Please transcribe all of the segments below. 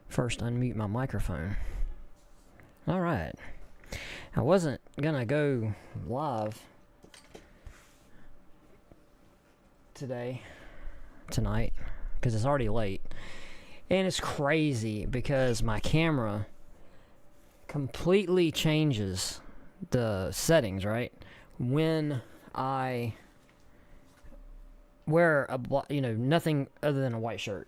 first unmute my microphone. Alright. I wasn't gonna go live tonight, because it's already late. And it's crazy because my camera completely changes the settings, right? When I wear nothing other than a white shirt.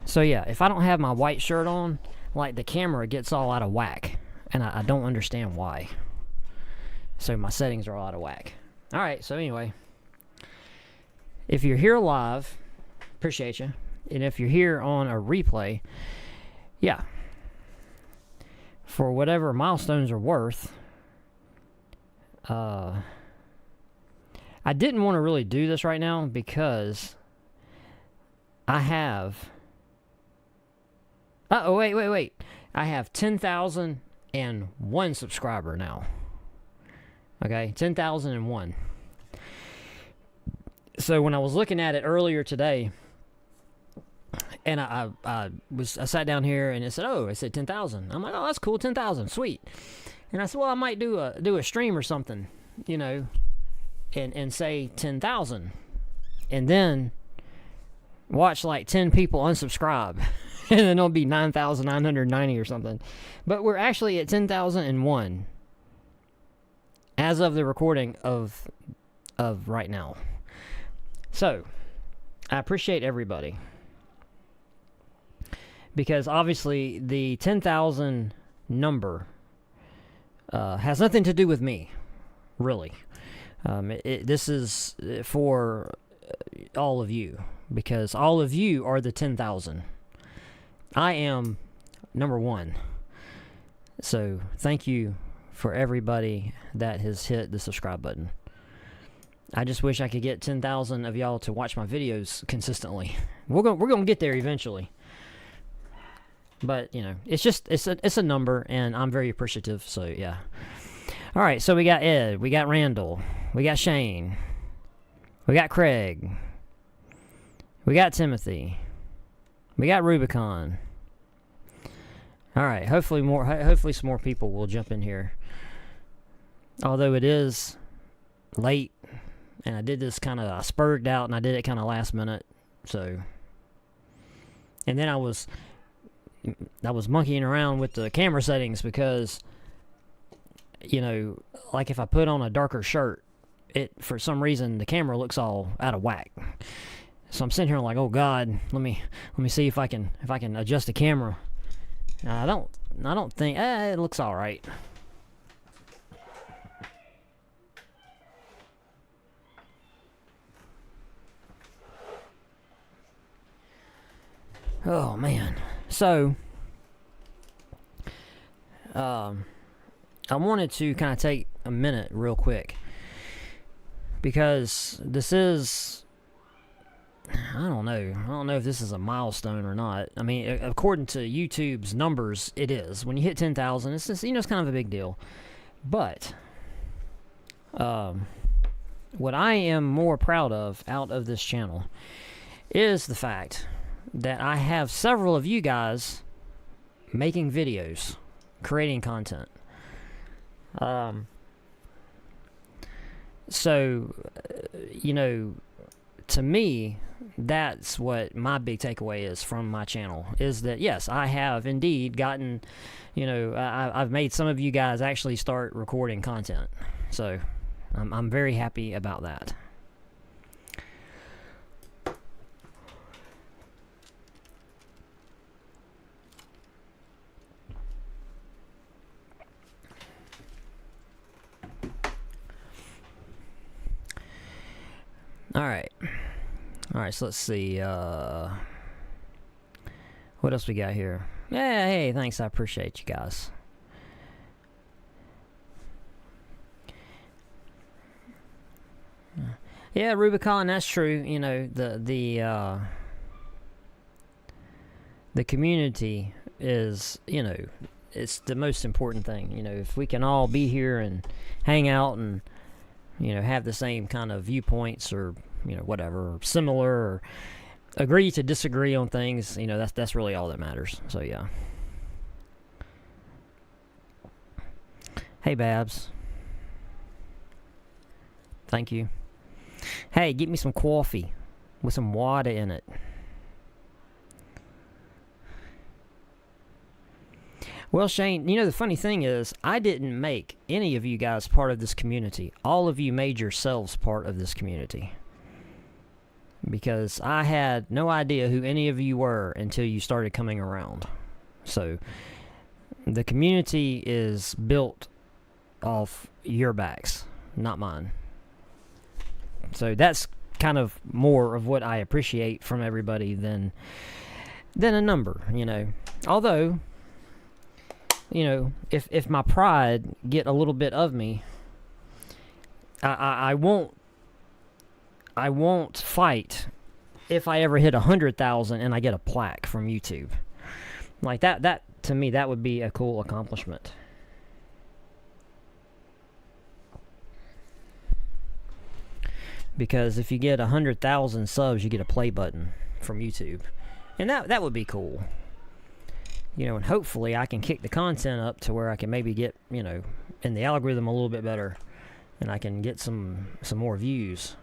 So yeah, if I don't have my white shirt on, like, the camera gets all out of whack, and I don't understand why. So my settings are all out of whack. Alright, so anyway, if you're here live, appreciate you. And if you're here on a replay, yeah, for whatever milestones are worth, I didn't want to really do this right now because I have... oh, wait. I have 10,001 subscriber now. Okay, 10,001. So when I was looking at it earlier today, and I sat down here and it said 10,000. I'm like, oh, that's cool, 10,000, sweet. And I said, well, I might do a stream or something, and say 10,000, and then watch like 10 people unsubscribe, and then it'll be 9,990 or something. But we're actually at 10,001 as of the recording of right now. So I appreciate everybody, because obviously the 10,000 number has nothing to do with me, really. This is for all of you, because all of you are the 10,000. I am number one. So thank you for everybody that has hit the subscribe button. I just wish I could get 10,000 of y'all to watch my videos consistently. We're gonna get there eventually. But it's a number, and I'm very appreciative. So yeah. All right. So we got Ed, we got Randall, we got Shane, we got Craig, we got Timothy, we got Rubicon. All right. Hopefully some more people will jump in here. Although it is late, and I did this I spurred out, and I did it kind of last minute. So, and then I was monkeying around with the camera settings because, like if I put on a darker shirt, for some reason the camera looks all out of whack. So I'm sitting here like, oh God, let me see if I can adjust the camera. I don't think it looks all right. Oh man. So I wanted to kind of take a minute real quick, because this is, I don't know if this is a milestone or not. I mean, according to YouTube's numbers, it is. When you hit 10,000, it's just, it's kind of a big deal. But what I am more proud of out of this channel is the fact that I have several of you guys making videos, creating content. So, to me, that's what my big takeaway is from my channel, is that yes, I have indeed gotten, I've made some of you guys actually start recording content. So I'm very happy about that. Alright, so let's see, what else we got here? Yeah, hey, thanks, I appreciate you guys. Yeah, Rubicon, that's true. The community is, it's the most important thing. If we can all be here and hang out and, have the same kind of viewpoints or whatever, or similar, or agree to disagree on things. That's really all that matters. So yeah. Hey, Babs. Thank you. Hey, get me some coffee with some water in it. Well, Shane, the funny thing is, I didn't make any of you guys part of this community. All of you made yourselves part of this community. Because I had no idea who any of you were until you started coming around. So, the community is built off your backs, not mine. So that's kind of more of what I appreciate from everybody than a number, Although, if my pride get a little bit of me, I won't fight if I ever hit 100,000 and I get a plaque from YouTube. Like that to me, that would be a cool accomplishment. Because if you get 100,000 subs, you get a play button from YouTube. And that would be cool. And hopefully I can kick the content up to where I can maybe get, in the algorithm a little bit better. And I can get some more views.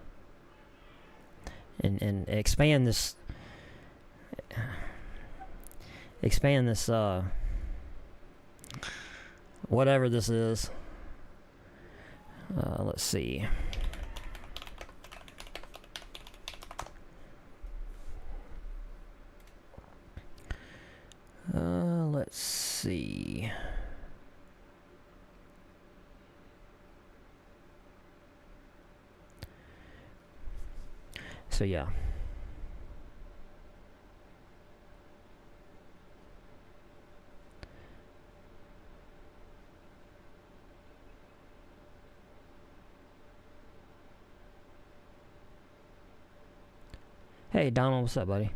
And expand this whatever this is. Let's see. Let's see. So yeah. Hey Donald, what's up, buddy?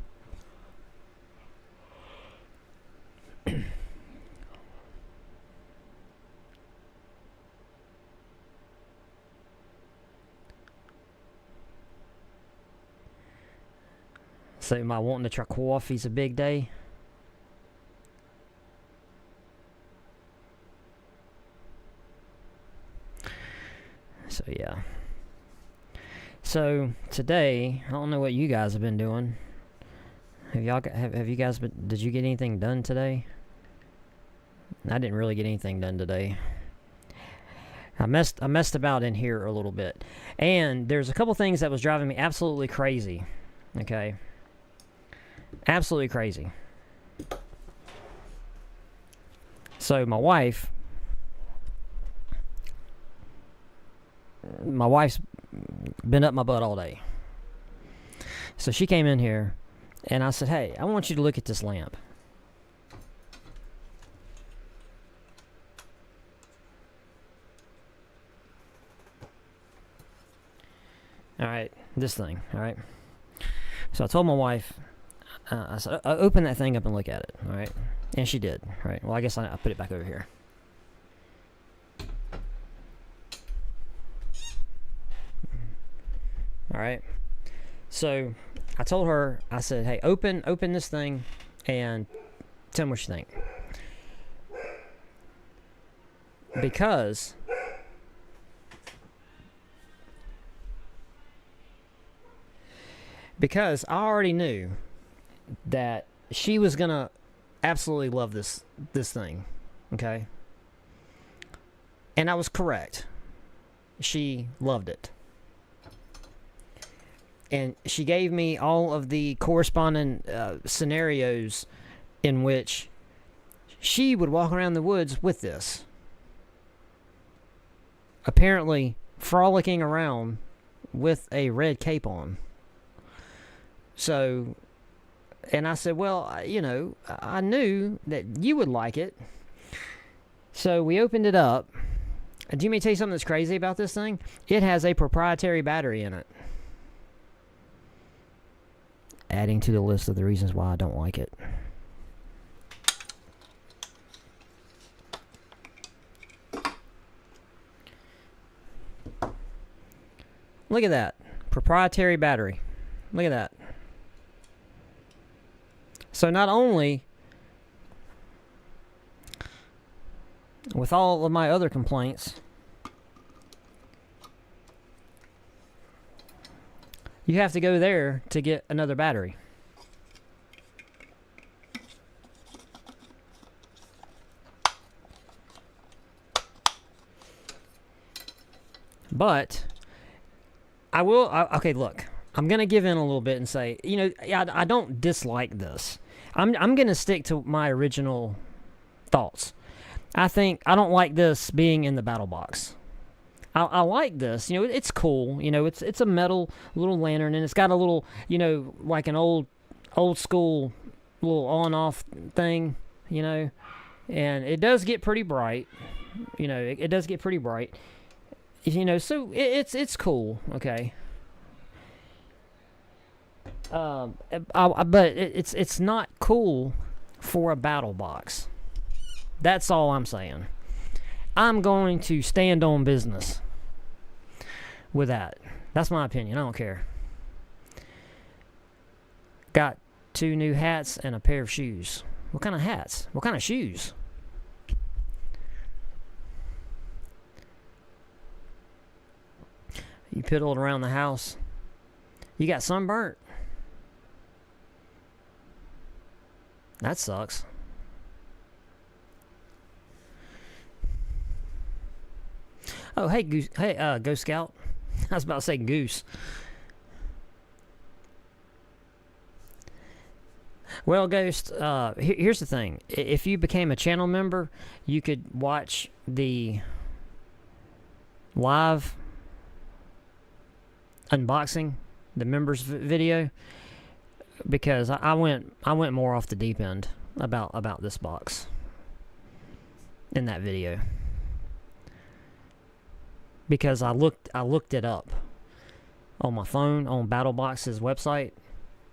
So am I wanting to try coffee's a big day? So yeah. So today, I don't know what you guys have been doing. Have you guys did you get anything done today? I didn't really get anything done today. I messed about in here a little bit. And there's a couple things that was driving me absolutely crazy. Okay? Absolutely crazy. So my wife's been up my butt all day. So she came in here and I said, hey, I want you to look at this lamp. Alright, this thing, alright? So I told my wife, I said, open that thing up and look at it, alright? And she did, right? Well, I guess I put it back over here. Alright? So, I told her, I said, hey, open this thing and tell me what you think. Because I already knew that she was gonna absolutely love this thing, okay? And I was correct. She loved it. And she gave me all of the corresponding scenarios in which she would walk around the woods with this. Apparently frolicking around with a red cape on. So, and I said, well, I knew that you would like it. So we opened it up. Do you want me to tell you something that's crazy about this thing? It has a proprietary battery in it. Adding to the list of the reasons why I don't like it. Look at that. Proprietary battery. Look at that. So not only, with all of my other complaints, you have to go there to get another battery. But okay, look, I'm going to give in a little bit and say, you know, I don't dislike this. I'm going to stick to my original thoughts. I don't like this being in the battle box. I like this, you know, it's cool, you know, it's a metal little lantern, and it's got a little, you know, like an old school little on-off thing, you know, and it does get pretty bright, you know, it does get pretty bright, you know, so it's cool, okay. But it's not cool for a battle box. That's all I'm saying. I'm going to stand on business with that. That's my opinion. I don't care. Got 2 new hats and a pair of shoes. What kind of hats? What kind of shoes? You piddled around the house. You got sunburnt? That sucks. Oh, hey, Goose. Hey, Ghost Scout. I was about to say Goose. Well, Ghost, here's the thing. If you became a channel member, you could watch the live unboxing, the members video, because I went more off the deep end about this box in that video. Because I looked it up on my phone on BattleBox's website,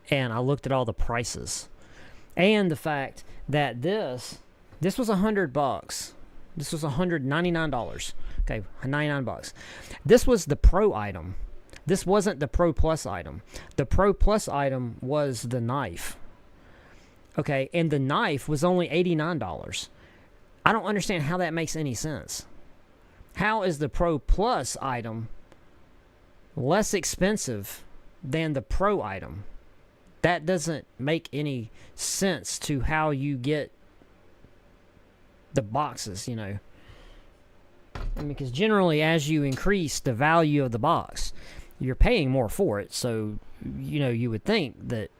and I looked at all the prices, and the fact that this was $100. This was $199. Okay, $99. This was the Pro item. This wasn't the Pro Plus item. The Pro Plus item was the knife. Okay, and the knife was only $89. I don't understand how that makes any sense. How is the Pro Plus item less expensive than the Pro item? That doesn't make any sense to how you get the boxes, you know. I mean, because generally as you increase the value of the box, you're paying more for it. So, you know, you would think that,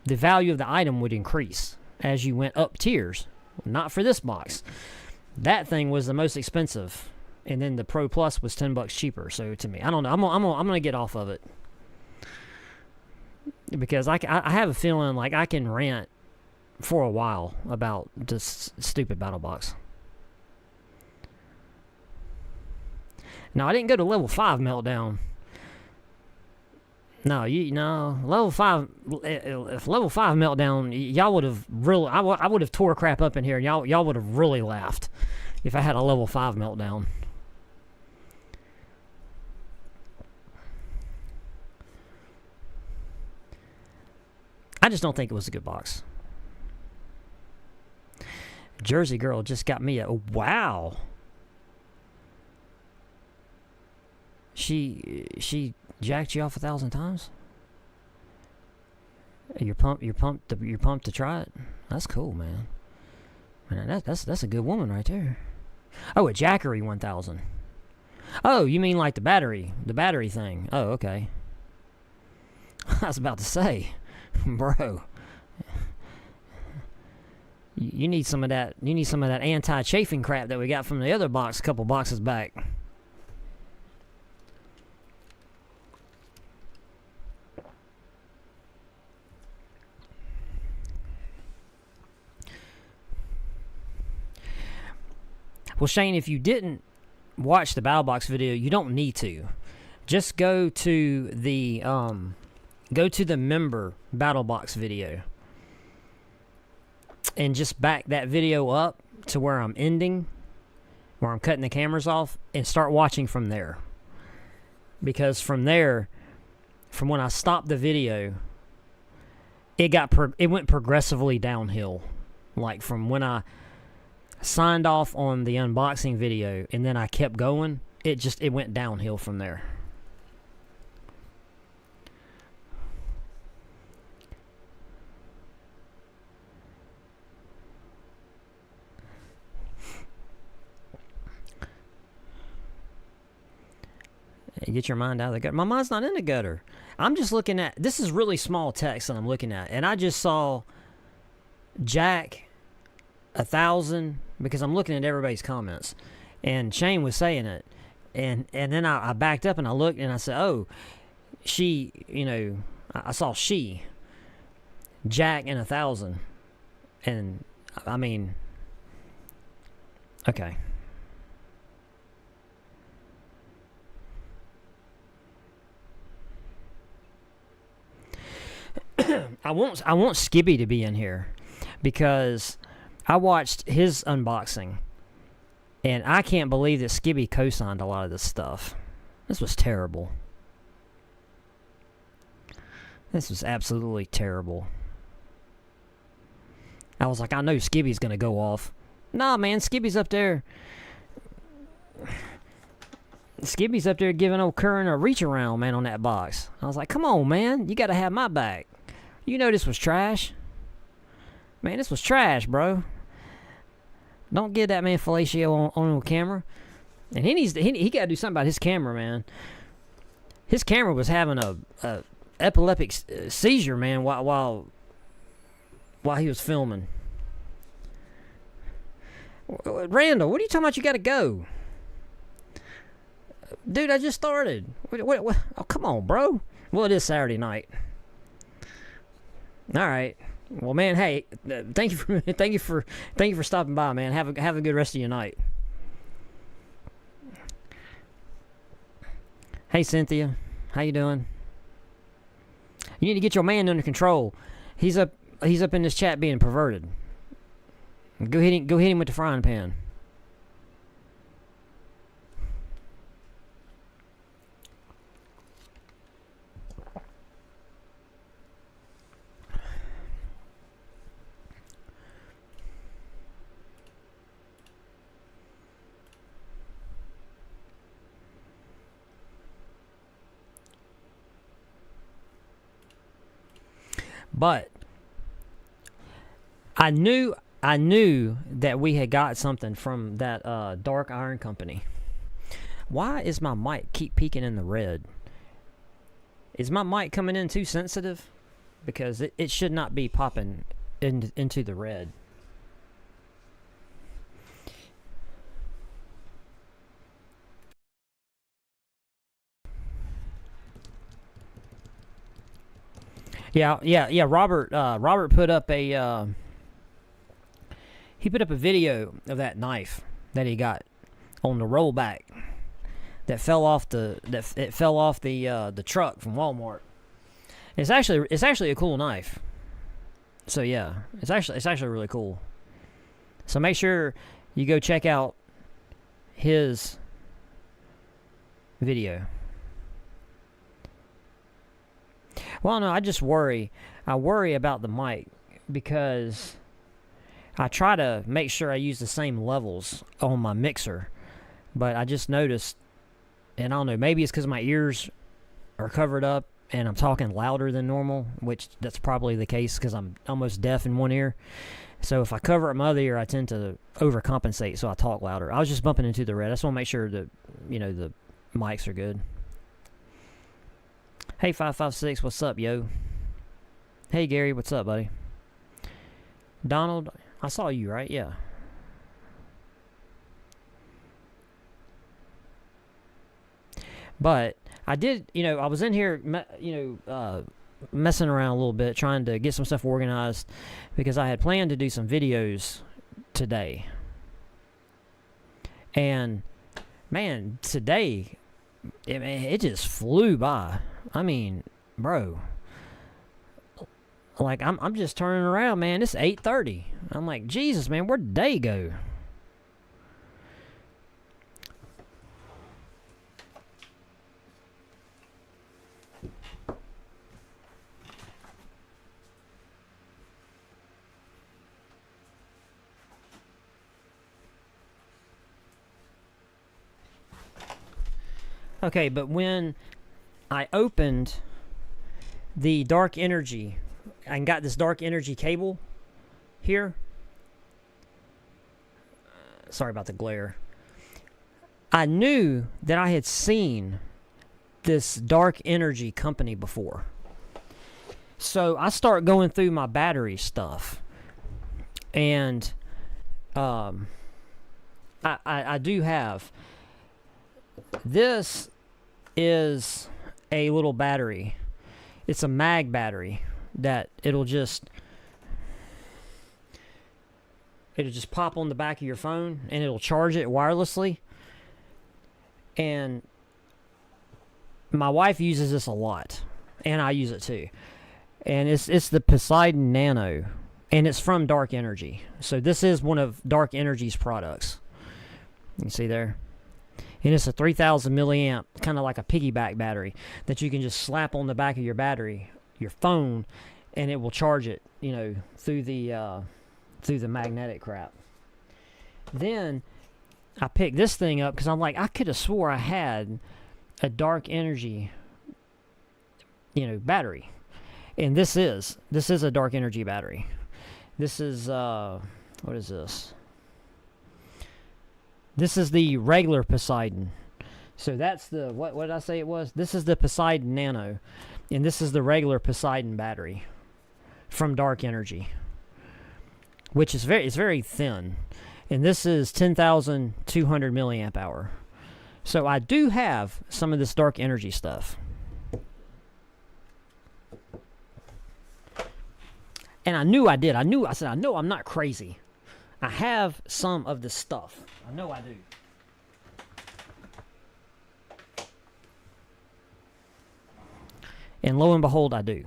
the value of the item would increase as you went up tiers. Not for this box. That thing was the most expensive, and then the Pro Plus was $10 cheaper. So to me, I don't know. I'm gonna get off of it, because I have a feeling like I can rant for a while about this stupid battle box. Now, I didn't go to level 5 meltdown. No, level 5. If level 5 meltdown, y'all would have really. I would have tore crap up in here. Y'all would have really laughed if I had a level 5 meltdown. I just don't think it was a good box. Jersey Girl just got me a wow. She jacked you off 1,000 times? You're pumped to try it? That's cool, man. Man, that's a good woman right there. Oh, a Jackery 1000. Oh, you mean like the battery thing. Oh, okay. I was about to say, bro, you need some of that anti-chafing crap that we got from the other box a couple boxes back. Well, Shane, if you didn't watch the BattleBox video, you don't need to. Just go to the member BattleBox video and just back that video up to where I'm ending, where I'm cutting the cameras off, and start watching from there. Because from there, from when I stopped the video, it went progressively downhill. Like from when I signed off on the unboxing video and then I kept going, it went downhill from there. Get your mind out of the gutter. My mind's not in the gutter. I'm just looking at, this is really small text that I'm looking at, and I just saw Jack 1,000 because I'm looking at everybody's comments, and Shane was saying it, and then I backed up and I looked and I said, oh, she, I saw she, Jack and 1,000, and I mean, okay. I want Skibby to be in here because I watched his unboxing and I can't believe that Skibby co-signed a lot of this stuff. This was terrible. This was absolutely terrible. I was like, I know Skibby's gonna go off. Nah, man, Skibby's up there. Skibby's up there giving old Curran a reach around, man, on that box. I was like, come on, man, you gotta have my back. You know this was trash. Man, this was trash, bro. Don't give that man fellatio on camera. And he got to do something about his camera, man. His camera was having a epileptic seizure, man, while he was filming. Randall, what are you talking about? You got to go, dude. I just started. What? Oh, come on, bro. Well, it is Saturday night. All right. Well, man, hey, thank you for stopping by, man. Have a good rest of your night. Hey, Cynthia, how you doing? You need to get your man under control. He's up in this chat being perverted. Go hit him with the frying pan. But I knew that we had got something from that Dark Iron Company. Why is my mic keep peeking in the red? Is my mic coming in too sensitive? Because it should not be popping into the red. Yeah. Robert put up a video of that knife that he got on the rollback that fell off the truck from Walmart. It's actually a cool knife. So yeah, it's actually really cool. So make sure you go check out his video. Well, no, I worry about the mic because I try to make sure I use the same levels on my mixer, but I just noticed, and I don't know, maybe it's because my ears are covered up and I'm talking louder than normal, which that's probably the case because I'm almost deaf in one ear. So if I cover up my other ear, I tend to overcompensate, so I talk louder. I was just bumping into the red. I just want to make sure that, the mics are good. Hey, 556, what's up, yo? Hey, Gary, what's up, buddy? Donald, I saw you, right? Yeah. But I did, I was in here, messing around a little bit, trying to get some stuff organized because I had planned to do some videos today. And, man, today, it just flew by. I mean, bro, like I'm just turning around, man. It's 8:30. I'm like, Jesus, man, where'd the day go? Okay, but when I opened the dark energy and got this dark energy cable here, sorry about the glare, I knew that I had seen this dark energy company before. So I start going through my battery stuff, and I do have, this is a little battery. It's a mag battery that it'll just pop on the back of your phone and it'll charge it wirelessly. And my wife uses this a lot, and I use it too. And it's the Poseidon Nano, and it's from Dark Energy. So this is one of Dark Energy's products. You see there? And it's a 3,000 milliamp, kind of like a piggyback battery that you can just slap on the back of your battery, your phone, and it will charge it, you know, through the magnetic crap. Then I picked this thing up because I'm like, I could have swore I had a Dark Energy, you know, battery. And this is a Dark Energy battery. This is, what is this? This is the regular Poseidon. So that's the, what did I say it was? This is the Poseidon Nano. And this is the regular Poseidon battery from Dark Energy, which is it's very thin. And this is 10,200 milliamp hour. So I do have some of this Dark Energy stuff. And I knew I did. I said, I know I'm not crazy. I have some of this stuff. I know I do. And lo and behold, I do.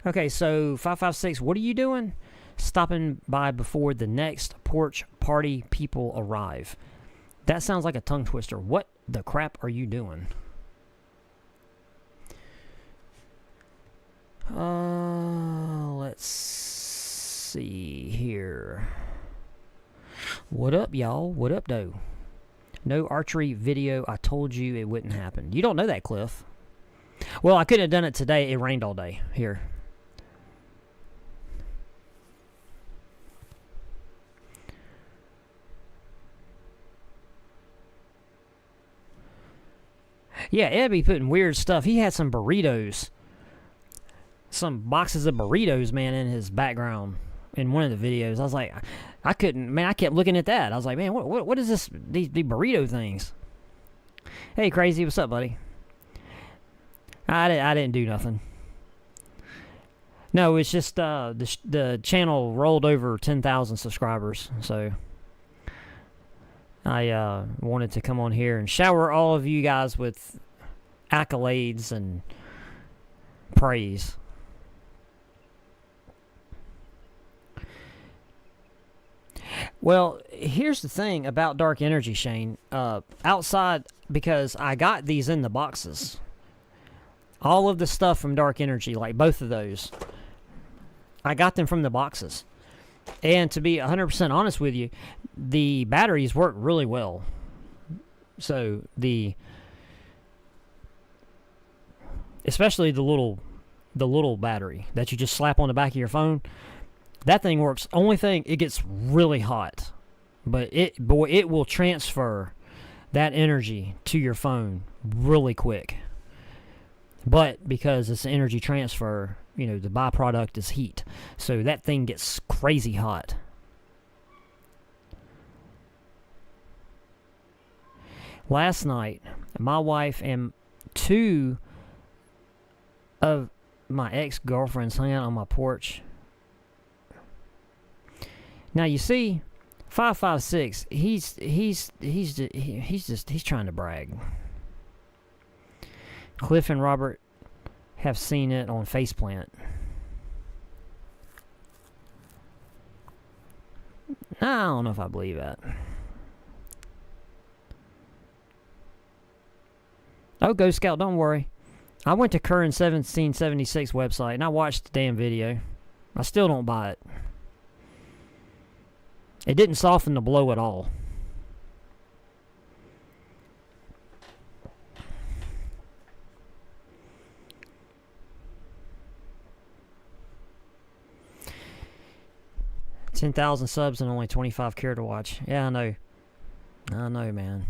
Okay, so 556, what are you doing? Stopping by before the next porch party people arrive. That sounds like a tongue twister. What the crap are you doing? Let's see here. What up, y'all? What up, though? No archery video. I told you it wouldn't happen. You don't know that, Cliff. Well, I couldn't have done it today. It rained all day here. Yeah, Ed be putting weird stuff. He had some burritos. Some boxes of burritos, man, in his background in one of the videos. I was like, I couldn't, man, I kept looking at that. I was like, man, what is this, these burrito things? Hey, Crazy, what's up, buddy? I didn't do nothing. No, it's just the channel rolled over 10,000 subscribers, so I wanted to come on here and shower all of you guys with accolades and praise. Well, here's the thing about Dark Energy, Shane. Outside, because I got these in the boxes. All of the stuff from Dark Energy, like both of those, I got them from the boxes. And to be 100% honest with you, the batteries work really well. So especially the little battery that you just slap on the back of your phone. That thing works. Only thing, it gets really hot, but it will transfer that energy to your phone really quick. But because it's an energy transfer, you know, the byproduct is heat, so that thing gets crazy hot. Last night, my wife and two of my ex-girlfriends hung out on my porch. Now you see, 556. He's trying to brag. Cliff and Robert have seen it on Faceplant. I don't know if I believe that. Oh, Ghost Scout, don't worry. I went to Curran 1776 website and I watched the damn video. I still don't buy it. It didn't soften the blow at all. $10,000 subs and only 25 care to watch. Yeah, I know. I know, man.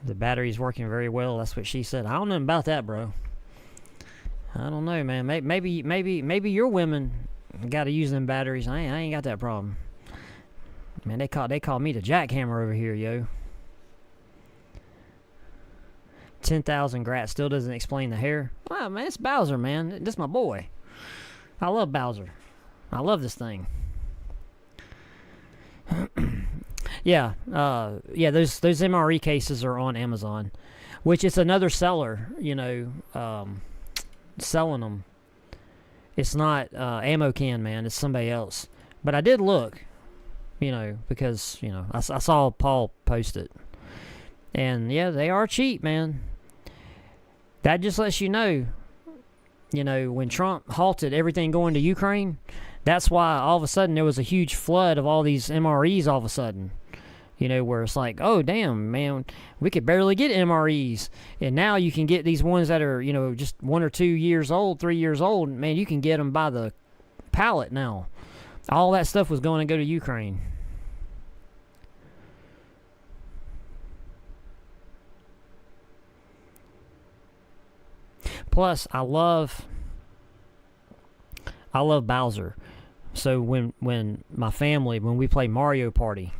The battery's working very well. That's what she said. I don't know about that, bro. I don't know, man. Maybe your women got to use them batteries. I ain't got that problem. Man, they call me the jackhammer over here, yo. 10,000 grats still doesn't explain the hair. Wow, man, it's Bowser, man. This my boy. I love Bowser. I love this thing. Yeah, those MRE cases are on Amazon, which is another seller, selling them. It's not Ammo Can, man. It's somebody else. But I did look, because, I saw Paul post it. And, yeah, they are cheap, man. That just lets you know, when Trump halted everything going to Ukraine, that's why all of a sudden there was a huge flood of all these MREs all of a sudden. Where it's like, oh, damn, man, we could barely get MREs. And now you can get these ones that are, just 1 or 2 years old, 3 years old. Man, you can get them by the pallet now. All that stuff was going to go to Ukraine. Plus, I love Bowser. So when my family, when we play Mario Party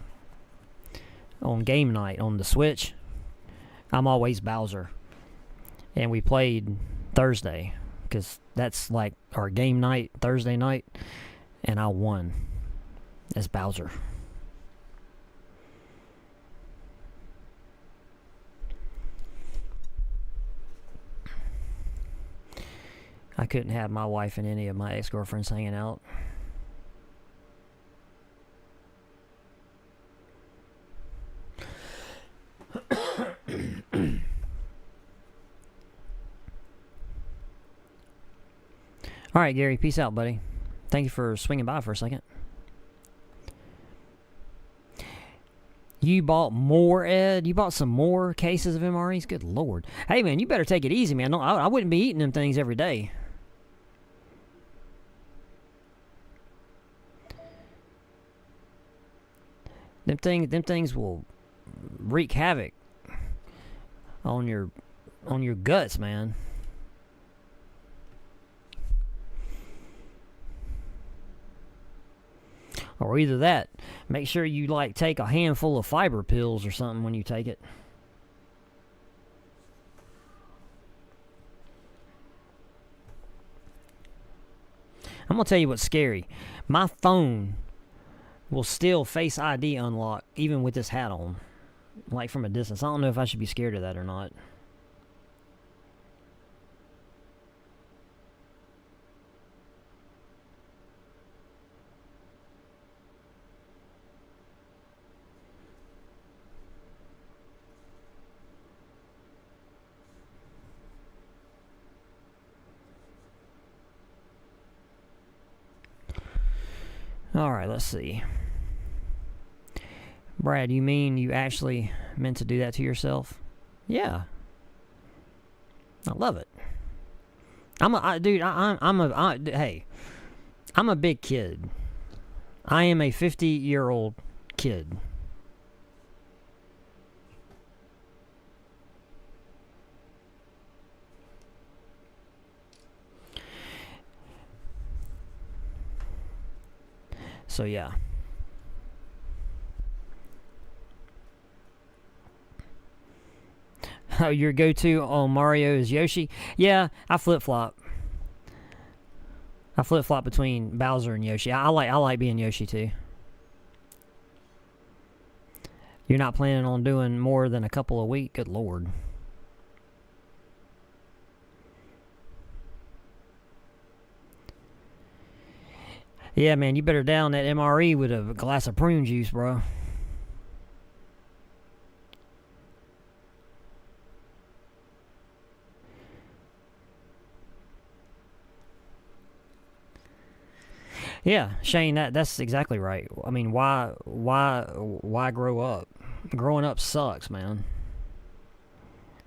on game night on the Switch, I'm always Bowser. And we played Thursday, because that's like our game night, Thursday night, and I won as Bowser. I couldn't have my wife and any of my ex-girlfriends hanging out. All right, Gary, peace out, buddy. Thank you for swinging by for a second. You bought more, Ed? You bought some more cases of MREs? Good Lord. Hey, man, you better take it easy, man. No, I wouldn't be eating them things every day. Them things will wreak havoc on your guts, man. Or either that, make sure you take a handful of fiber pills or something when you take it. I'm gonna tell you what's scary. My phone will still Face ID unlock even with this hat on, like from a distance. I don't know if I should be scared of that or not. Alright, let's see. Brad, you mean you actually meant to do that to yourself? Yeah. I love it. Hey, I'm a big kid. I am a 50-year-old kid. So, yeah. Oh, your go-to on Mario is Yoshi? Yeah, I flip-flop. I flip-flop between Bowser and Yoshi. I like being Yoshi, too. You're not planning on doing more than a couple a week? Good Lord. Yeah, man, you better down that MRE with a glass of prune juice, bro. Yeah, Shane, that's exactly right. I mean, why grow up? Growing up sucks, man.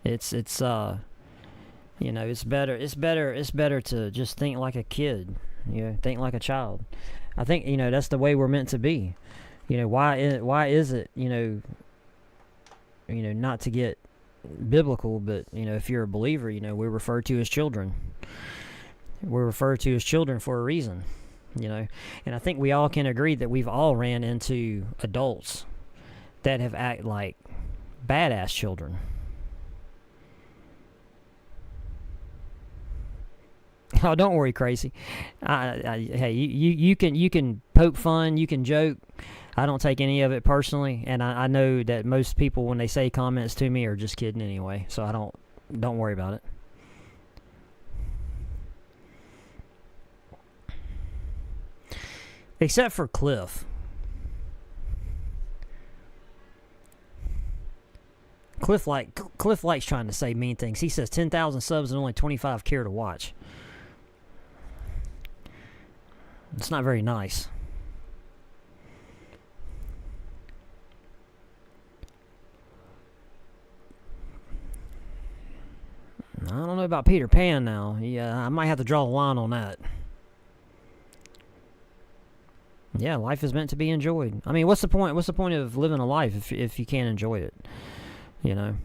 It's you know, it's better to just think like a kid. You know, think like a child. I think, you know, that's the way we're meant to be. You know, why is it, not to get biblical, but, you know, if you're a believer, you know, we're referred to as children. We're referred to as children for a reason, you know. And I think we all can agree that we've all ran into adults that have acted like badass children. Oh, don't worry, crazy. Hey, you can poke fun, you can joke. I don't take any of it personally, and I know that most people, when they say comments to me, are just kidding anyway. So don't worry about it. Except for Cliff. Cliff likes trying to say mean things. He says 10,000 subs and only 25 care to watch. It's not very nice. I don't know about Peter Pan now. Yeah, I might have to draw a line on that. Yeah, life is meant to be enjoyed. I mean, what's the point? What's the point of living a life if you can't enjoy it? You know.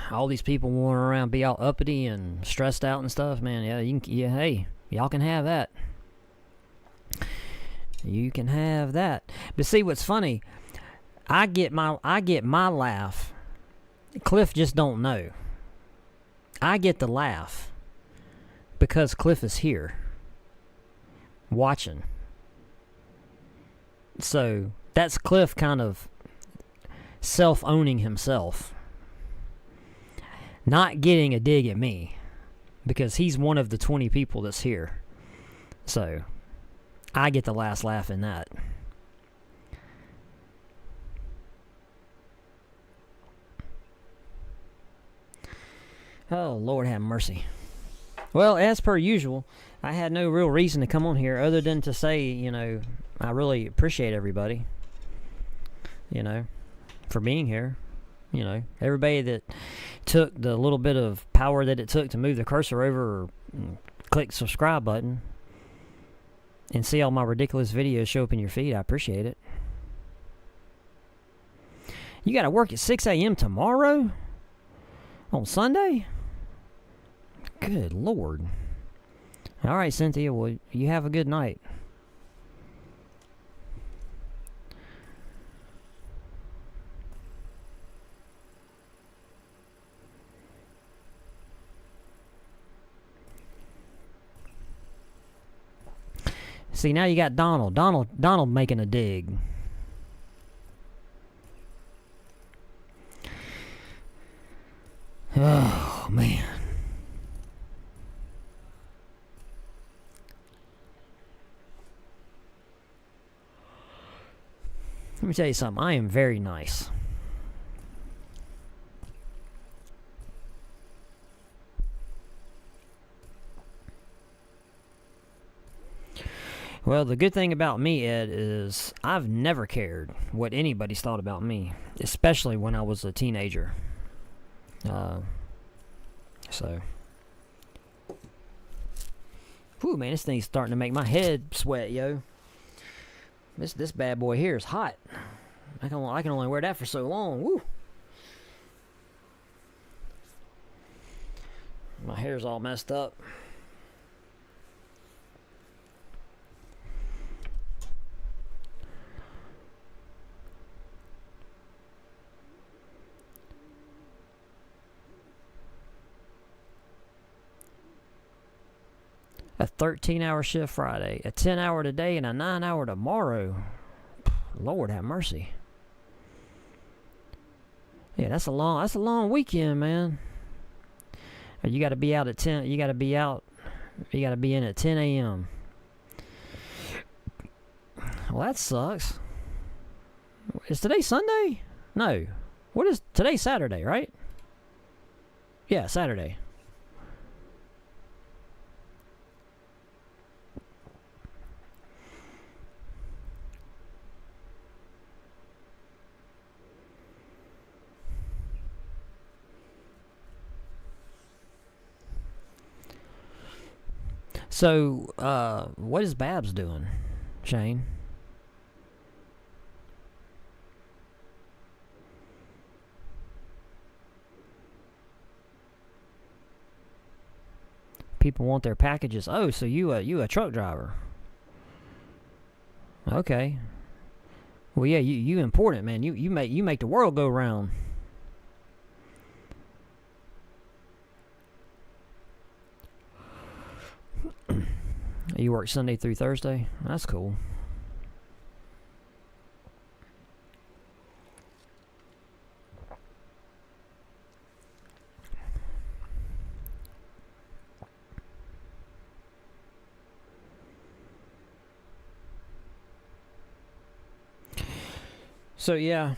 All these people wandering around, be all uppity and stressed out and stuff, man. Yeah, hey, y'all can have that. You can have that. But see, what's funny? I get my laugh. Cliff just don't know. I get the laugh because Cliff is here, watching. So that's Cliff kind of self-owning himself. Not getting a dig at me, because he's one of the 20 people that's here. So, I get the last laugh in that. Oh, Lord have mercy. Well, as per usual, I had no real reason to come on here other than to say, you know, I really appreciate everybody, you know, for being here. You know, everybody that took the little bit of power that it took to move the cursor over or click the subscribe button and see all my ridiculous videos show up in your feed. I appreciate it. You got to work at 6 a.m. tomorrow? On Sunday? Good Lord. All right, Cynthia. Well, you have a good night. See, now you got Donald. Donald making a dig. Oh, man. Let me tell you something. I am very nice. Well, the good thing about me, Ed, is I've never cared what anybody's thought about me, especially when I was a teenager. So. Whew, man, this thing's starting to make my head sweat, yo. This bad boy here is hot. I can only wear that for so long. Woo. My hair's all messed up. A 13-hour shift Friday, a 10-hour today, and a 9-hour tomorrow. Lord have mercy. Yeah, that's a long weekend, man. You got to be out at 10. You got to be in at 10 a.m. Well, that sucks. Is today Sunday? No. What is today? Saturday, right? Yeah, Saturday. So, what is Babs doing, Shane? People want their packages. Oh, so you a truck driver? Okay. Well, yeah, you important, man. You make the world go round. You work Sunday through Thursday? That's cool. So, yeah.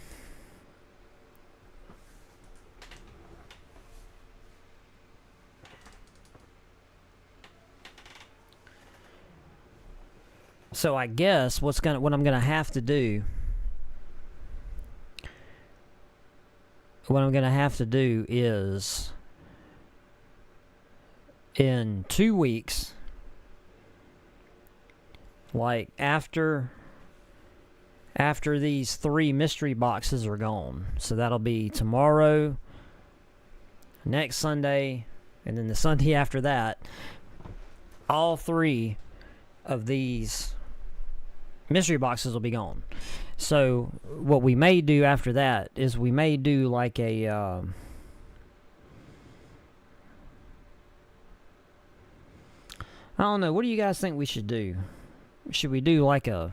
So I guess what I'm gonna have to do. What I'm gonna have to do is in 2 weeks, like after these 3 mystery boxes are gone. So that'll be tomorrow, next Sunday, and then the Sunday after that. All 3 of these mystery boxes will be gone. So what we may do after that is we may do like a I don't know, what do you guys think we should do? Should we do like a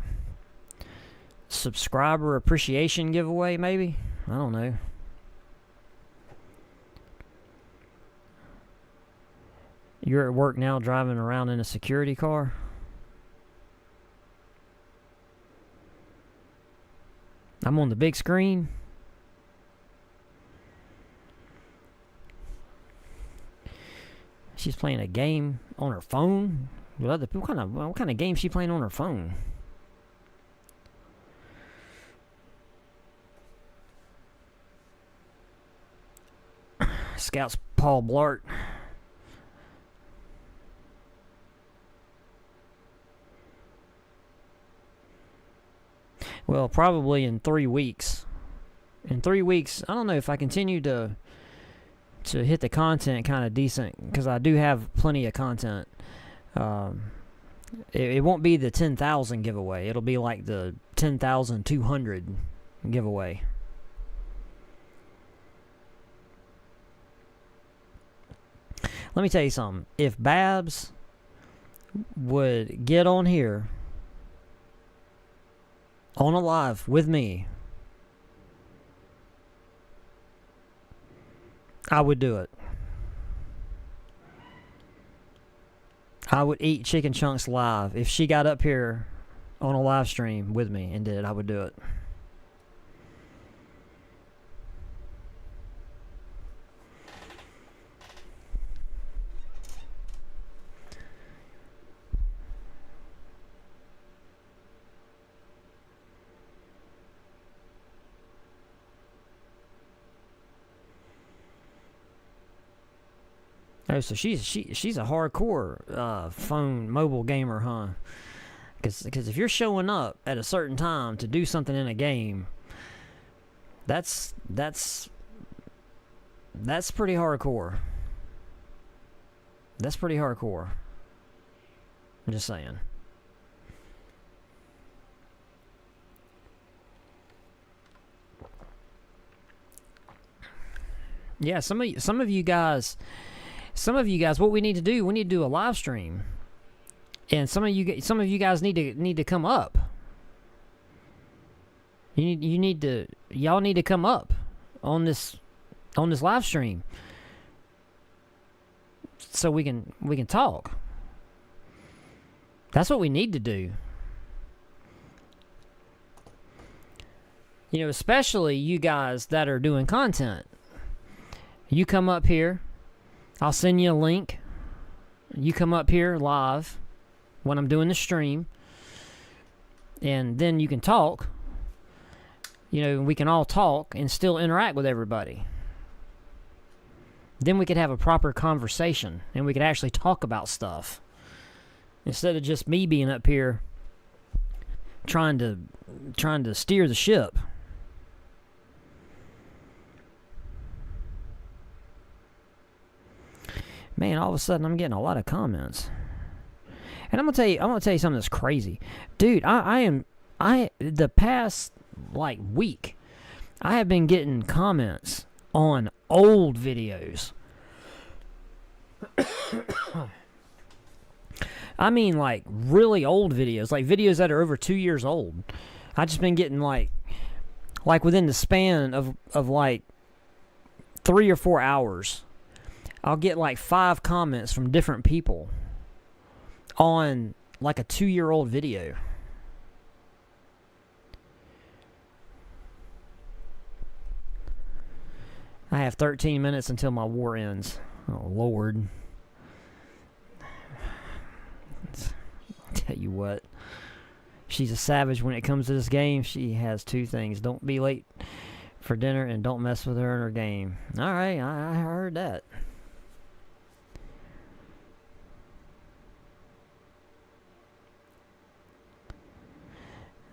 subscriber appreciation giveaway, maybe? I don't know. You're at work now driving around in a security car? I'm on the big screen. She's playing a game on her phone. What kind of game is she playing on her phone? Scouts Paul Blart. Well, probably in 3 weeks. In 3 weeks, I don't know if I continue to hit the content kind of decent, because I do have plenty of content. It won't be the 10,000 giveaway. It'll be like the 10,200 giveaway. Let me tell you something. If Babs would get on here on a live with me, I would do it. I would eat chicken chunks live. If she got up here on a live stream with me and did it, I would do it. Oh, so she's a hardcore phone mobile gamer, huh? Because if you're showing up at a certain time to do something in a game, that's pretty hardcore. That's pretty hardcore. I'm just saying. Yeah, some of you guys, what we need to do, we need to do a live stream, and some of you guys need to come up. Y'all need to come up on this live stream, so we can talk. That's what we need to do. You know, especially you guys that are doing content. You come up here I'll send you a link. You come up here live when I'm doing the stream, and then you can talk. You know, we can all talk and still interact with everybody. Then we could have a proper conversation, and we could actually talk about stuff instead of just me being up here trying to steer the ship. Man, all of a sudden I'm getting a lot of comments, and I'm gonna tell you something that's crazy, dude. The past like week, I have been getting comments on old videos. I mean, like really old videos, like videos that are over 2 years old. I just been getting like within the span of like 3 or 4 hours, I'll get like 5 comments from different people on like a 2-year-old video. I have 13 minutes until my war ends. Oh, Lord. Tell you what. She's a savage when it comes to this game. She has 2 things. Don't be late for dinner and don't mess with her in her game. Alright, I heard that.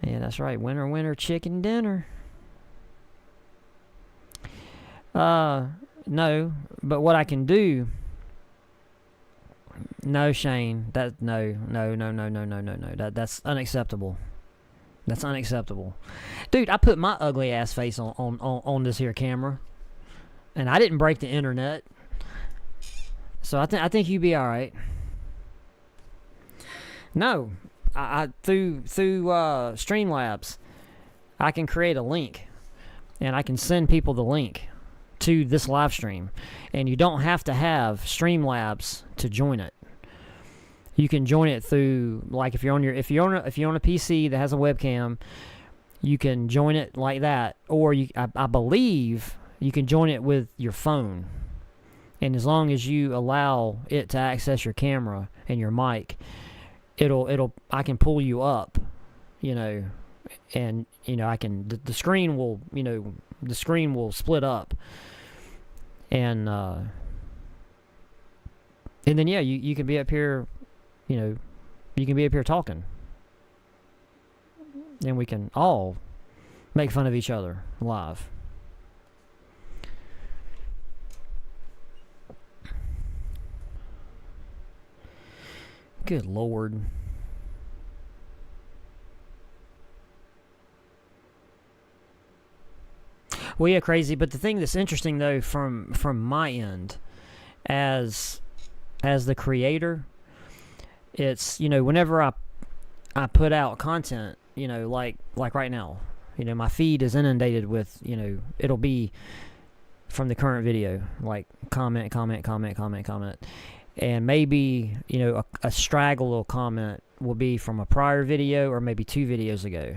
Yeah, that's right. Winner, winner, chicken dinner. No, but what I can do... No, Shane. No. That's unacceptable. That's unacceptable. Dude, I put my ugly ass face on this here camera. And I didn't break the internet. So I think you'd be alright. No. I through Streamlabs, I can create a link. And I can send people the link to this live stream, and you don't have to have Streamlabs to join it. You can join it through, like, if you're on a PC that has a webcam, you can join it like that, or I believe you can join it with your phone. And as long as you allow it to access your camera and your mic, I can pull you up, you know, and you know the screen will split up. And then yeah, you can be up here, you know, you can be up here talking, and we can all make fun of each other live. Good Lord. Well, yeah, crazy. But the thing that's interesting, though, from my end, as the creator, it's, you know, whenever I put out content, you know, like right now, you know, my feed is inundated with, you know, it'll be from the current video, like comment, and maybe, you know, a straggle comment will be from a prior video or maybe 2 videos ago.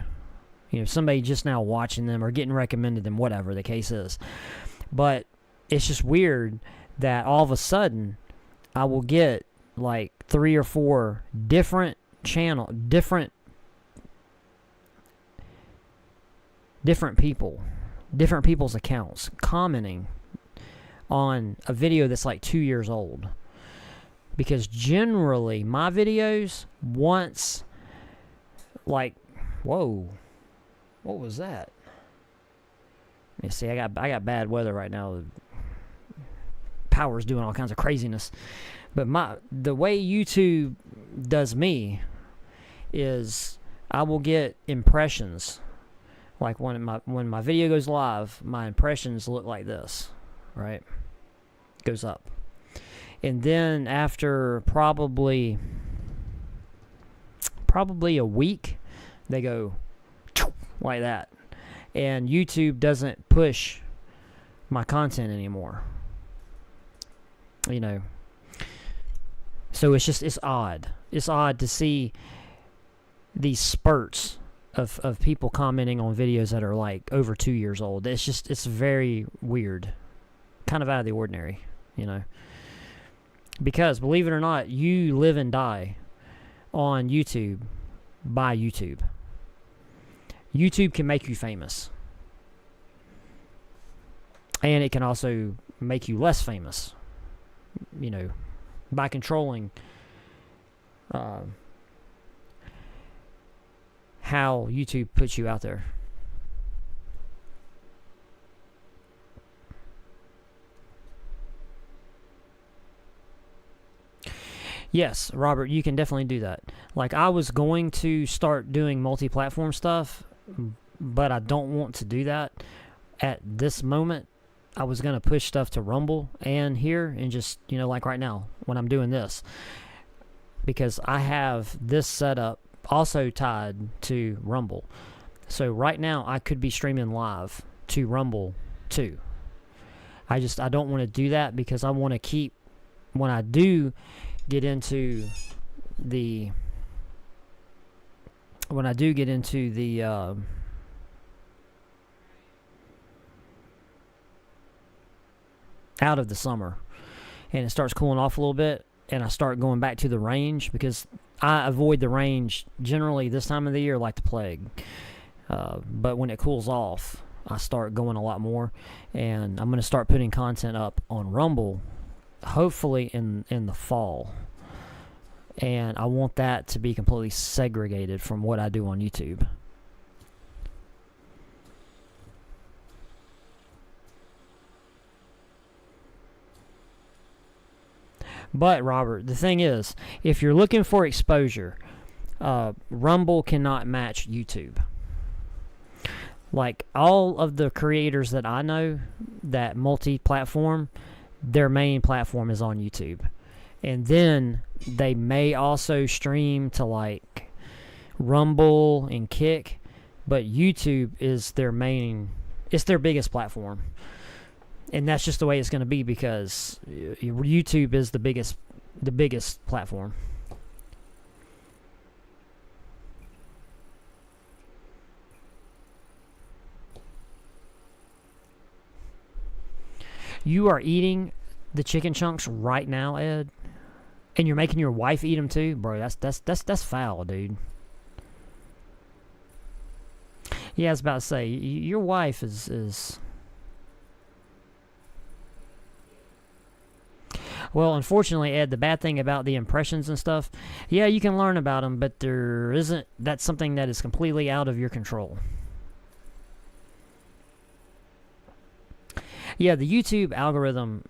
You know, somebody just now watching them or getting recommended them, whatever the case is. But it's just weird that all of a sudden I will get like 3 or 4 different different people's accounts commenting on a video that's like 2 years old. Because generally my videos, once, like, whoa, what was that? Let me see, I got bad weather right now. The power's doing all kinds of craziness. But the way YouTube does me is I will get impressions. Like when my video goes live, my impressions look like this, right? Goes up. And then after probably a week, they go like that. And YouTube doesn't push my content anymore. You know. So it's odd. It's odd to see these spurts of people commenting on videos that are like over 2 years old. It's very weird. Kind of out of the ordinary, you know. Because, believe it or not, you live and die on YouTube by YouTube. YouTube can make you famous. And it can also make you less famous, you know, by controlling how YouTube puts you out there. Yes, Robert, you can definitely do that. Like, I was going to start doing multi-platform stuff, but I don't want to do that at this moment. I was going to push stuff to Rumble and here, and just, you know, like right now when I'm doing this, because I have this setup also tied to Rumble. So right now I could be streaming live to Rumble too. I don't want to do that because I want to keep, when I do get into the out of the summer and it starts cooling off a little bit and I start going back to the range, because I avoid the range generally this time of the year like the plague, but when it cools off I start going a lot more, and I'm going to start putting content up on Rumble hopefully in the fall, and I want that to be completely segregated from what I do on YouTube. But Robert, the thing is, if you're looking for exposure, Rumble cannot match YouTube. Like, all of the creators that I know that multi-platform, their main platform is on YouTube. And then they may also stream to like Rumble and Kick, but YouTube is their main, it's their biggest platform. And that's just the way it's going to be, because YouTube is the biggest platform. You are eating the chicken chunks right now, Ed, and you're making your wife eat them too, bro. That's foul, dude. Yeah, I was about to say, your wife is. Well, unfortunately, Ed, the bad thing about the impressions and stuff, yeah, you can learn about them, but there isn't. That's something that is completely out of your control. Yeah, the YouTube algorithm,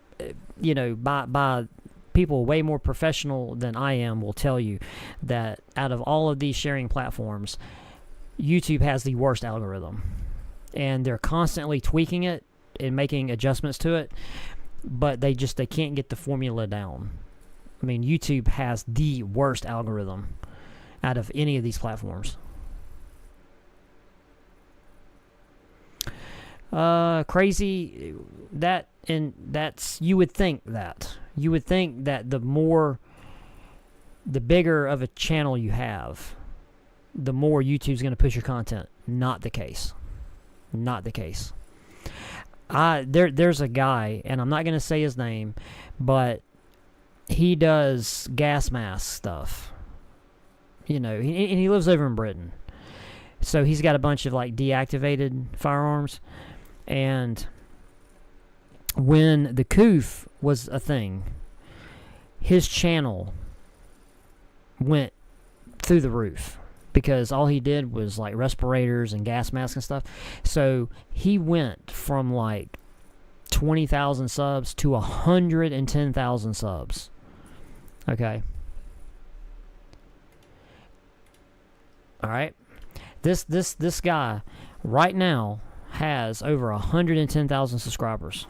you know, by people way more professional than I am, will tell you that out of all of these sharing platforms, YouTube has the worst algorithm. And they're constantly tweaking it and making adjustments to it, but they can't get the formula down. I mean, YouTube has the worst algorithm out of any of these platforms. Crazy, you would think that the bigger of a channel you have, the more YouTube's going to push your content. Not the case. There's a guy, and I'm not going to say his name, but he does gas mask stuff. You know, and he lives over in Britain. So he's got a bunch of like deactivated firearms. And when the COOF was a thing, his channel went through the roof, because all he did was like respirators and gas masks and stuff. So he went from like 20,000 subs to 110,000 subs. Okay. All right. This guy right now has over 110,000 subscribers.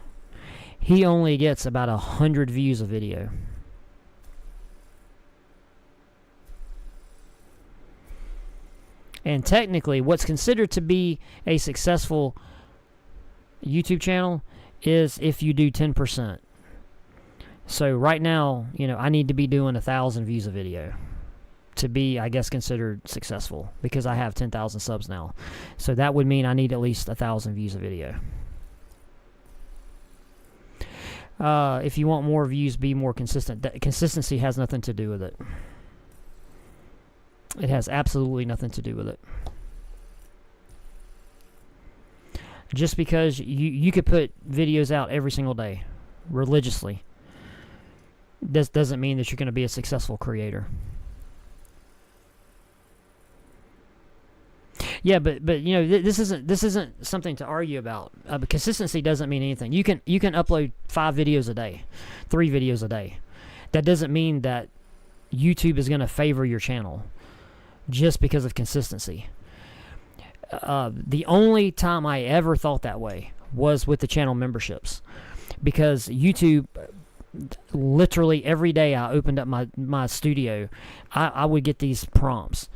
He only gets about 100 views a video. And technically, what's considered to be a successful YouTube channel is if you do 10%. So right now, you know, I need to be doing 1,000 views a video to be, I guess, considered successful, because I have 10,000 subs now. So that would mean I need at least 1,000 views a video. If you want more views, be more consistent. Consistency has nothing to do with it. It has absolutely nothing to do with it. Just because you could put videos out every single day, religiously, doesn't mean that you're going to be a successful creator. Yeah, but this isn't something to argue about. But consistency doesn't mean anything. You can upload 5 videos a day, 3 videos a day. That doesn't mean that YouTube is going to favor your channel just because of consistency. The only time I ever thought that way was with the channel memberships, because YouTube, literally every day I opened up my studio, I would get these prompts.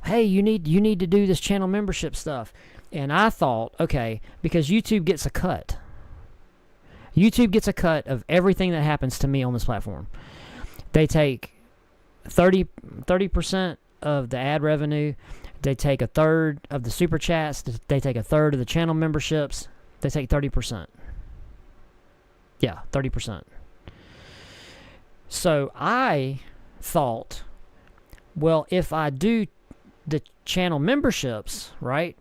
Hey, you need to do this channel membership stuff. And I thought, okay, because YouTube gets a cut. YouTube gets a cut of everything that happens to me on this platform. They take 30% of the ad revenue. They take a third of the super chats. They take a third of the channel memberships. They take 30%. Yeah, 30%. So I thought, well, if I do the channel memberships, right?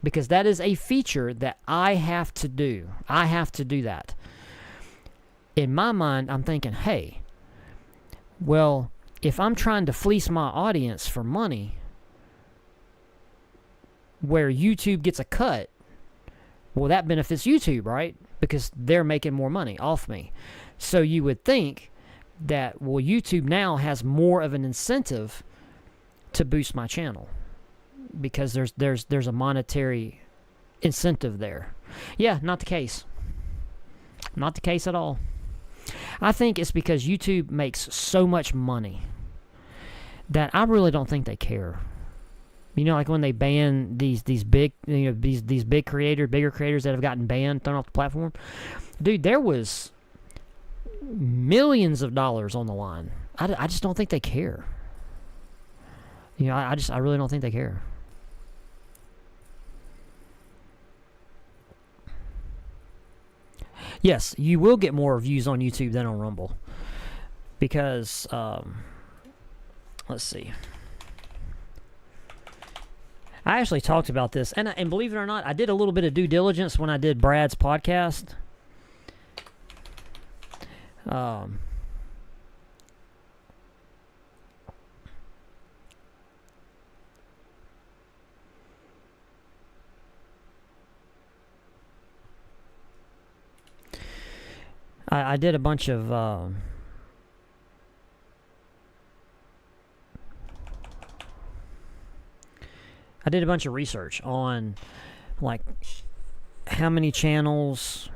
Because that is a feature that I have to do. I have to do that. In my mind, I'm thinking, hey, well, if I'm trying to fleece my audience for money, where YouTube gets a cut, well, that benefits YouTube, right? Because they're making more money off me. So you would think that, well, YouTube now has more of an incentive to boost my channel, because there's a monetary incentive there. Yeah, not the case. Not the case at all. I think it's because YouTube makes so much money that I really don't think they care. You know, like when they ban these big, these bigger creators that have gotten banned, thrown off the platform. Dude, there was millions of dollars on the line. I just don't think they care. I really don't think they care. Yes, you will get more views on YouTube than on Rumble. Because, let's see. I actually talked about this, and believe it or not, I did a little bit of due diligence when I did Brad's podcast. I did a bunch of research on, like, how many channels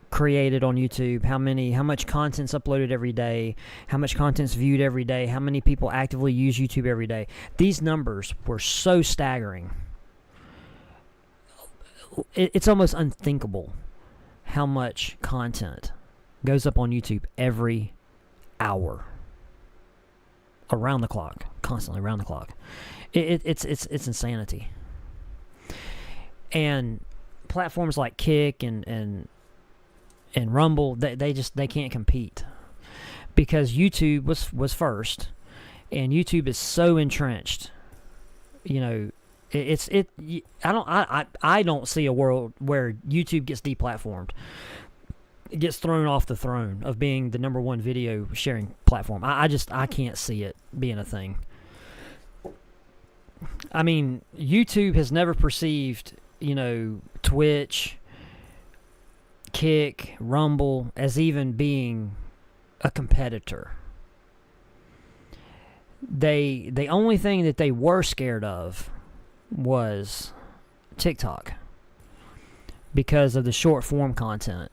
created on YouTube, how much content's uploaded every day, how much content's viewed every day, how many people actively use YouTube every day. These numbers were so staggering. It's almost unthinkable how much content goes up on YouTube every hour, around the clock, constantly around the clock. It's insanity. And platforms like Kick and Rumble, they can't compete, because YouTube was first, and YouTube is so entrenched. I don't see a world where YouTube gets deplatformed. It gets thrown off the throne of being the #1 video sharing platform. I can't see it being a thing. I mean, YouTube has never perceived, Twitch, Kick, Rumble as even being a competitor. The only thing that they were scared of was TikTok, because of the short form content.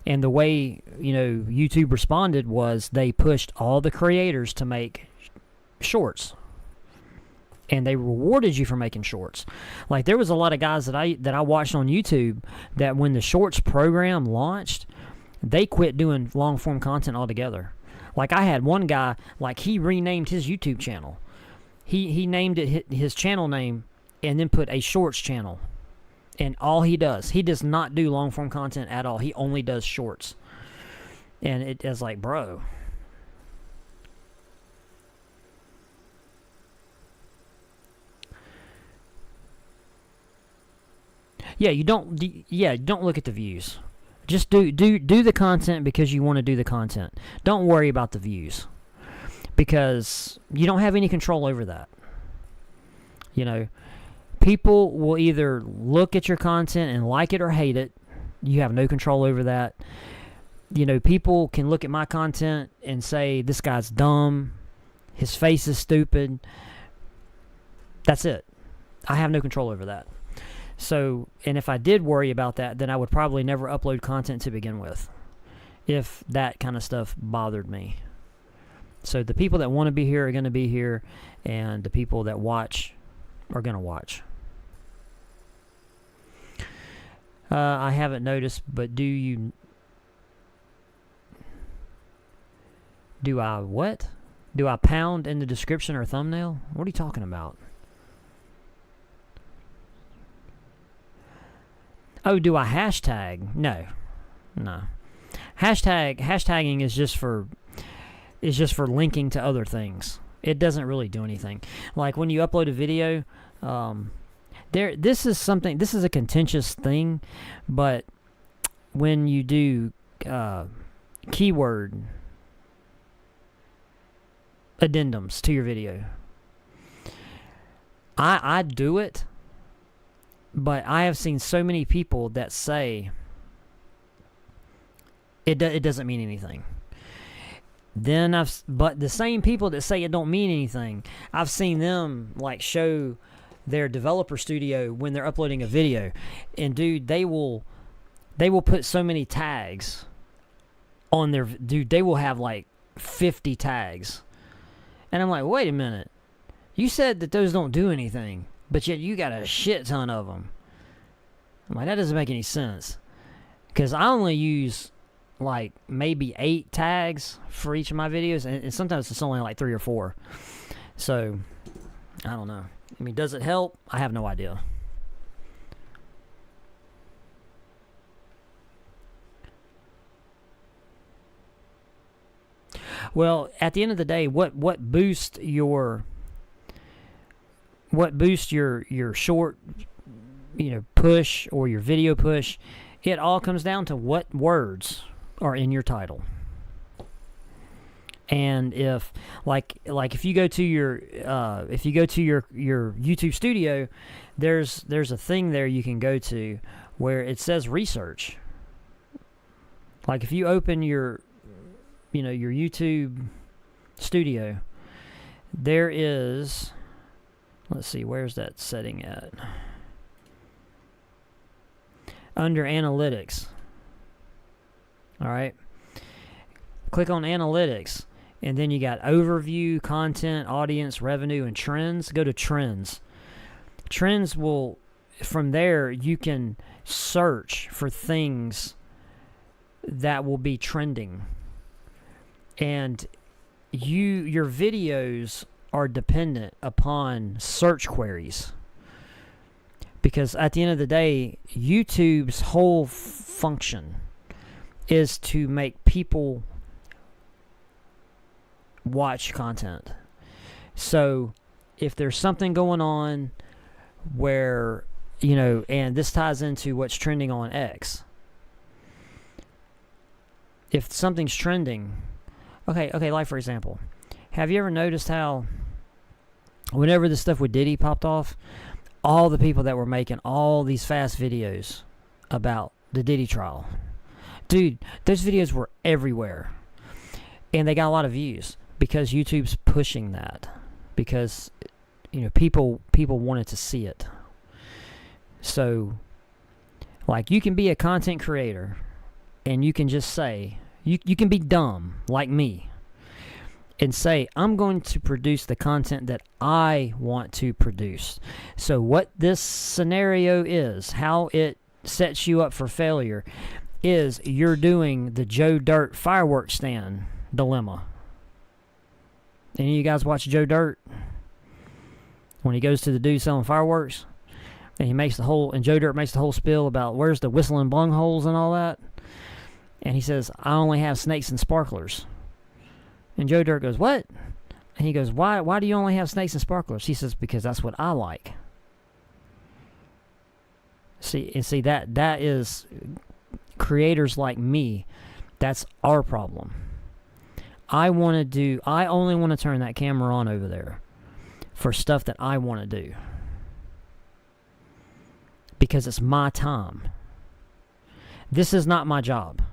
And the way, YouTube responded was they pushed all the creators to make shorts. And they rewarded you for making shorts. Like, there was a lot of guys that I watched on YouTube that when the shorts program launched, they quit doing long form content altogether. Like, I had one guy, like, he renamed his YouTube channel. He named it his channel name and then put a shorts channel. And all he does not do long form content at all. He only does shorts. And it is like, bro. Yeah, you don't look at the views. Just do the content because you want to do the content. Don't worry about the views, because you don't have any control over that. You know, people will either look at your content and like it or hate it. You have no control over that. You know, people can look at my content and say, this guy's dumb, his face is stupid. That's it. I have no control over that. So, and if I did worry about that, then I would probably never upload content to begin with, if that kind of stuff bothered me. So the people that want to be here are going to be here, and the people that watch are going to watch. I haven't noticed, but do I what? Do I pound in the description or thumbnail? What are you talking about? Oh, do I hashtag? No. Hashtagging is just for linking to other things. It doesn't really do anything. Like when you upload a video, this is a contentious thing, but when you do keyword addendums to your video, I do it. But I have seen so many people that say it doesn't mean anything. But the same people that say it don't mean anything, I've seen them like show their developer studio when they're uploading a video, and dude, they will put so many tags on their they will have like 50 tags, and I'm like, wait a minute, you said that those don't do anything, but yet you got a shit ton of them. I'm like, that doesn't make any sense. Because I only use like maybe 8 tags for each of my videos, and sometimes it's only like 3 or 4. So, I don't know. I mean, does it help? I have no idea. Well, at the end of the day, what boosts your short, push or your video push, it all comes down to what words are in your title. And if if you go to your YouTube studio, there's a thing there you can go to where it says research. Like if you open your YouTube studio, there is, let's see, where's that setting at? Under analytics. All right. Click on analytics, and then you got overview, content, audience, revenue, and trends. Go to trends. Trends will, from there, you can search for things that will be trending. And your videos are dependent upon search queries. Because at the end of the day, YouTube's whole function is to make people watch content. So if there's something going on where, and this ties into what's trending on X. If something's trending, okay, like for example, have you ever noticed how whenever this stuff with Diddy popped off, all the people that were making all these fast videos about the Diddy trial, dude, those videos were everywhere. And they got a lot of views because YouTube's pushing that. Because, people wanted to see it. So, like, you can be a content creator and you can just say, you can be dumb like me and say, I'm going to produce the content that I want to produce. So what this scenario is, how it sets you up for failure, is you're doing the Joe Dirt fireworks stand dilemma. Any of you guys watch Joe Dirt? When he goes to the dude selling fireworks, and Joe Dirt makes the whole spiel about where's the whistling bung holes and all that. And he says, I only have snakes and sparklers. And Joe Dirt goes, what? And he goes, why do you only have snakes and sparklers? He says, because that's what I like. See, that is creators like me. That's our problem. I only want to turn that camera on over there for stuff that I want to do. Because it's my time. This is not my job.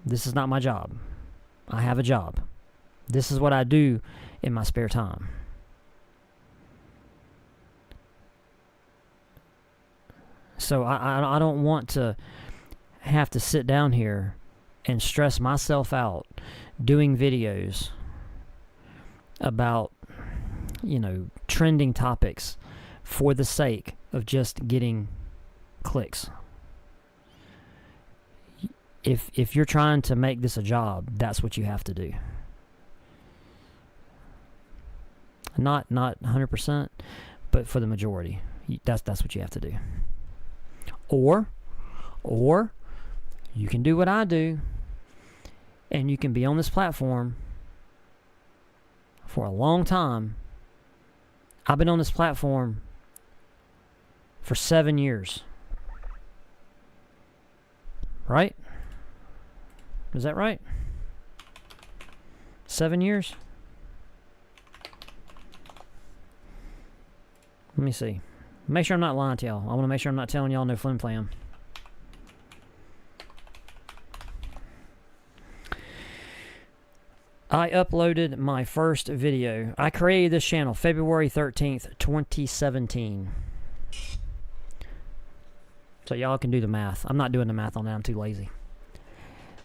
This is not my job. I have a job. This is what I do in my spare time. So I don't want to have to sit down here and stress myself out doing videos about, trending topics for the sake of just getting clicks. If you're trying to make this a job, that's what you have to do. Not 100%, but for the majority, that's what you have to do. Or you can do what I do, and you can be on this platform for a long time. I've been on this platform for 7 years. Right? Is that right? 7 years? Let me see. Make sure I'm not lying to y'all. I want to make sure I'm not telling y'all no flim flam. I uploaded my first video. I created this channel February 13th, 2017. So y'all can do the math. I'm not doing the math on that. I'm too lazy.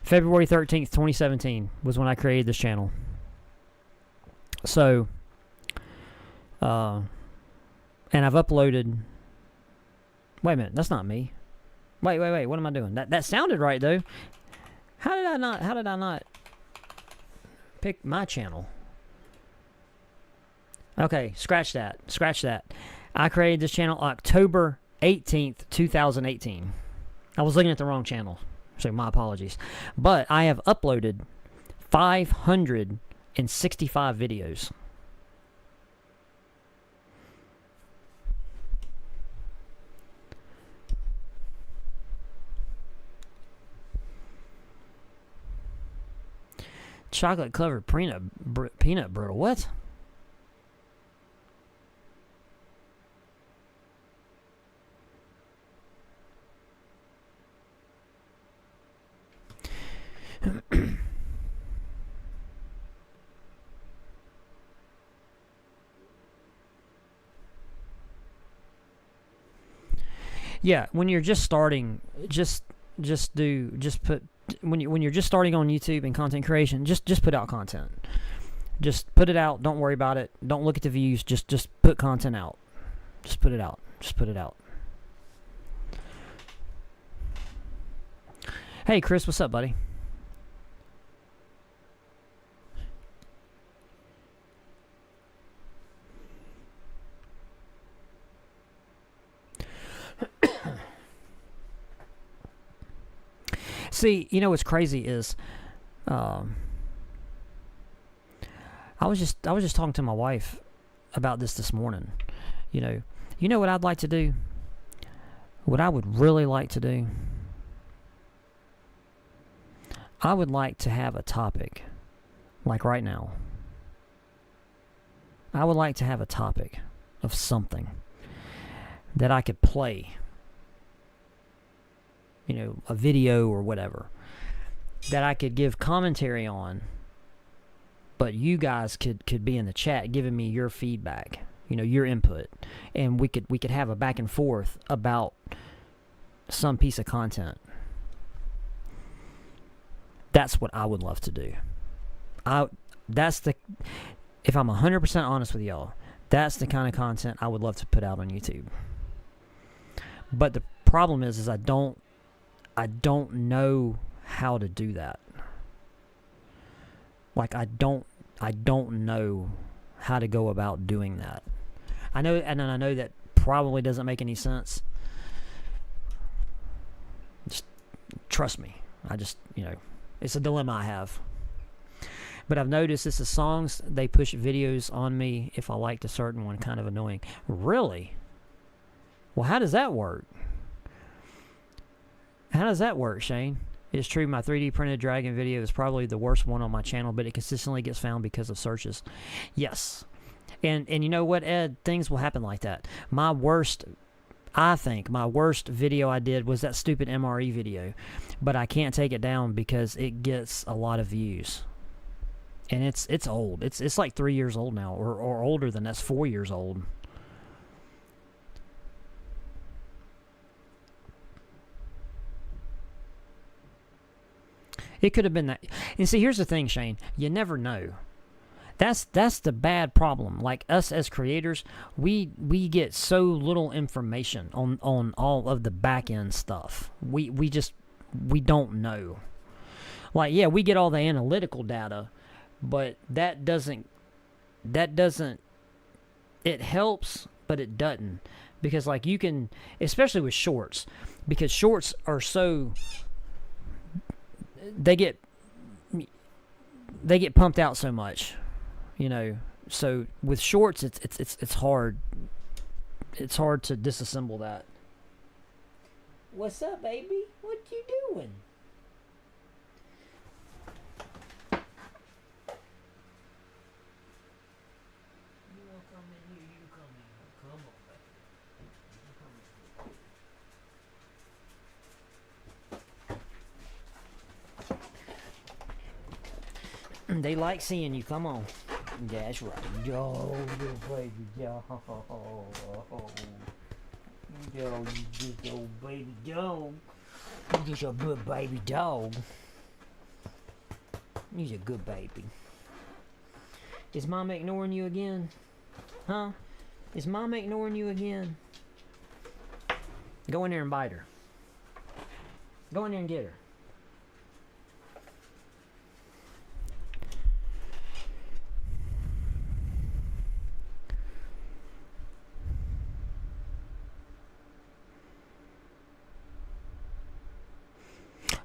February 13th, 2017 was when I created this channel. So, and I've uploaded... Wait a minute, that's not me. Wait, what am I doing? That sounded right, though. How did I not pick my channel? Okay, scratch that. I created this channel October 18th, 2018. I was looking at the wrong channel, so my apologies. But I have uploaded 565 videos. Chocolate covered peanut brittle. What? Yeah, when you're just starting, when you're just starting on YouTube and content creation, just put out content. Just put it out. Don't worry about it. Don't look at the views. Just put content out. Just put it out. Hey, Chris, what's up, buddy? See, what's crazy is, I was just talking to my wife about this morning. You know what I'd like to do? What I would really like to do? I would like to have a topic, like right now. I would like to have a topic of something that I could play. A video or whatever, that I could give commentary on, but you guys could be in the chat giving me your feedback, your input, and we could have a back and forth about some piece of content. That's what I would love to do. If I'm 100% honest with y'all, that's the kind of content I would love to put out on YouTube. But the problem is I don't know how to do that. Like, I don't know how to go about doing that. I know probably doesn't make any sense. Just Trust me. I just, it's a dilemma I have. But I've noticed this is songs, they push videos on me if I liked a certain one, kind of annoying. Really? Well, how does that work? How does that work, Shane? It's true, my 3D printed dragon video is probably the worst one on my channel, but it consistently gets found because of searches. Yes. And you know what, Ed? Things will happen like that. I think my worst video I did was that stupid MRE video. But I can't take it down because it gets a lot of views. And it's old. It's like 3 years old now, or older than that's 4 years old. It could have been that. And see, here's the thing, Shane. You never know. That's the bad problem. Like us as creators, we get so little information on all of the back end stuff. We don't know. Like, yeah, we get all the analytical data, but that doesn't it helps, but it doesn't. Because like you can, especially with shorts, because shorts are so they get pumped out so much, So with shorts, it's hard. It's hard to disassemble that. What's up, baby? What you doing? You want to come in here? You come in. Come on, baby. They like seeing you. Come on. That's right. Yo, little baby. Yo. Yo, you just old baby dog. You just a good baby dog. You're a good baby. Is Mom ignoring you again? Huh? Is Mom ignoring you again? Go in there and bite her. Go in there and get her.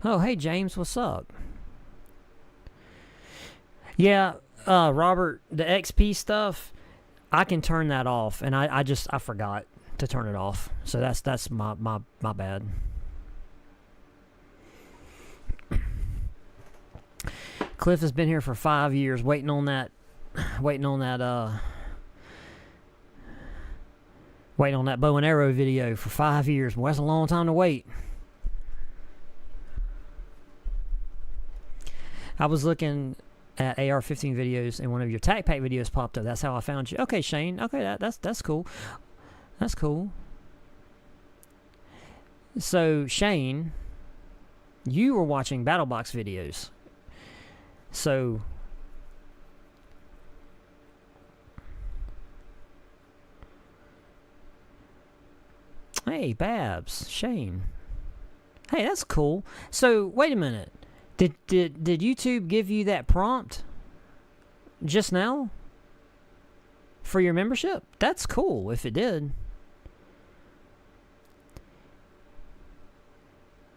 Oh, hey, James, what's up? Yeah, Robert, the XP stuff, I can turn that off, and I forgot to turn it off. So that's my bad. Cliff has been here for 5 years, waiting on that bow and arrow video for 5 years. Well, that's a long time to wait. I was looking at AR-15 videos, and one of your TAC Pack videos popped up. That's how I found you. Okay, Shane. Okay, that's cool. That's cool. So, Shane, you were watching BattleBox videos. So, hey, Babs, Shane. Hey, that's cool. So, wait a minute. Did YouTube give you that prompt just now for your membership? That's cool if it did.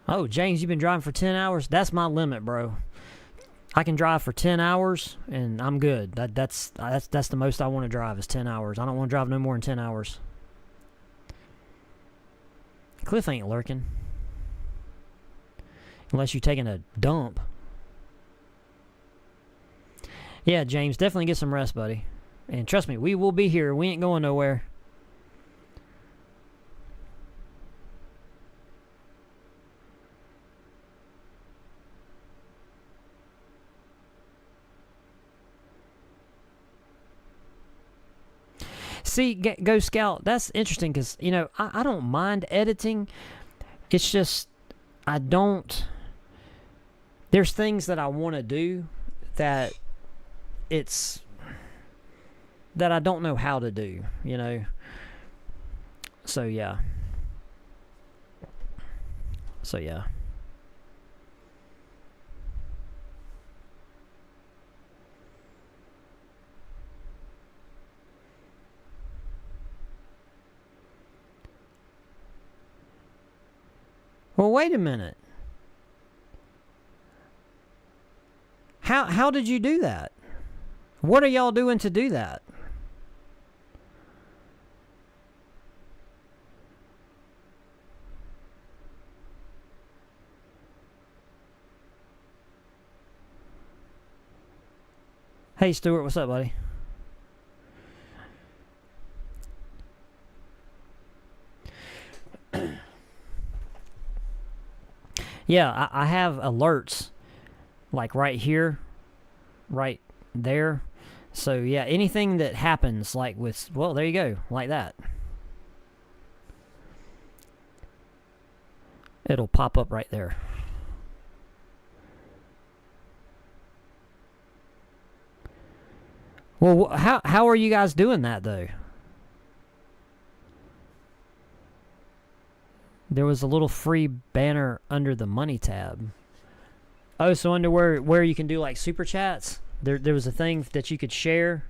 Oh, James, you've been driving for 10 hours? That's my limit, bro. I can drive for 10 hours and I'm good. That's the most I want to drive is 10 hours. I don't want to drive no more than 10 hours. Cliff ain't lurking. Unless you're taking a dump. Yeah, James, definitely get some rest, buddy. And trust me, we will be here. We ain't going nowhere. See, Go Scout, that's interesting because, I don't mind editing. It's just, there's things that I want to do that I don't know how to do, So, yeah. Well, wait a minute. How did you do that? What are y'all doing to do that? Hey, Stuart, what's up, buddy? Yeah, I have alerts like right here, right there. So yeah, anything that happens like with, well, there you go, like that. It'll pop up right there. Well, how are you guys doing that though? There was a little free banner under the money tab. Oh, so under where you can do like super chats, there was a thing that you could share.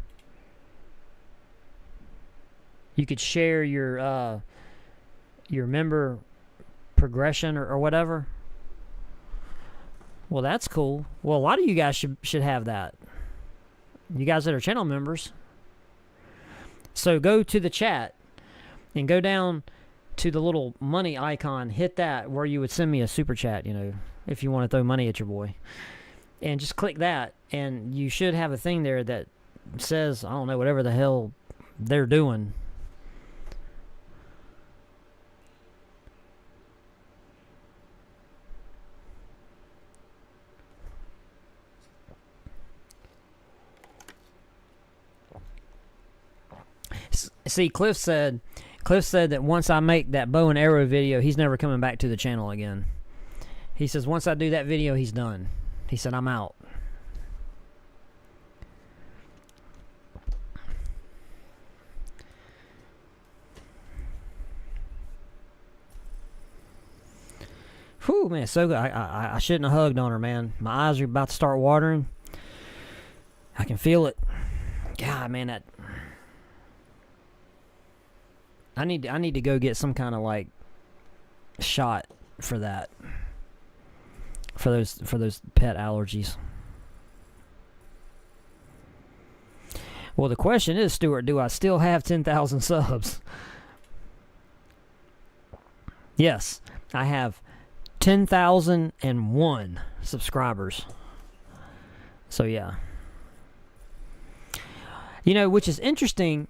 You could share your member progression or whatever. Well, that's cool. Well, a lot of you guys should have that. You guys that are channel members. So go to the chat and go down to the little money icon. Hit that where you would send me a super chat, you know, if you want to throw money at your boy. And just click that, and you should have a thing there that says, I don't know, whatever the hell they're doing. See, Cliff said that once I make that bow and arrow video, he's never coming back to the channel again. He says once I do that video, he's done. He said, I'm out. Whew, man, so good. I shouldn't have hugged on her, man. My eyes are about to start watering. I can feel it. God, man, that... I need to go get some kind of like shot for that. For those pet allergies. Well, the question is, Stuart, do I still have 10,000 subs? Yes, I have 10,001 subscribers. So yeah. You know, which is interesting,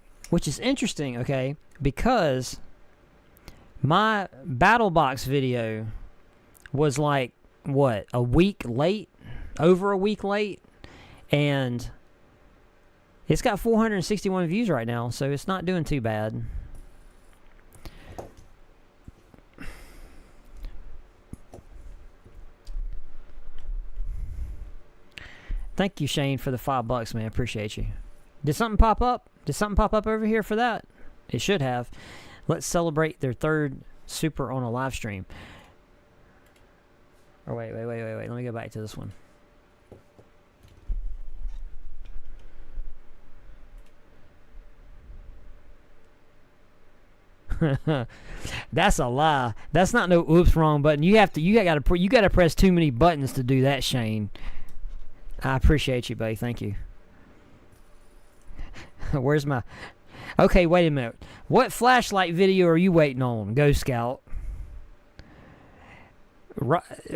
okay? Because my BattleBox video was like, what, a week late? Over a week late? And it's got 461 views right now, so it's not doing too bad. Thank you, Shane, for the $5, man. Appreciate you. Did something pop up? Did something pop up over here for that? It should have. Let's celebrate their third super on a live stream. Oh, wait. Let me go back to this one. That's a lie. That's not no oops wrong button. You gotta press too many buttons to do that, Shane. I appreciate you, buddy. Thank you. Where's my... Okay, wait a minute. What flashlight video are you waiting on, Ghost Scout?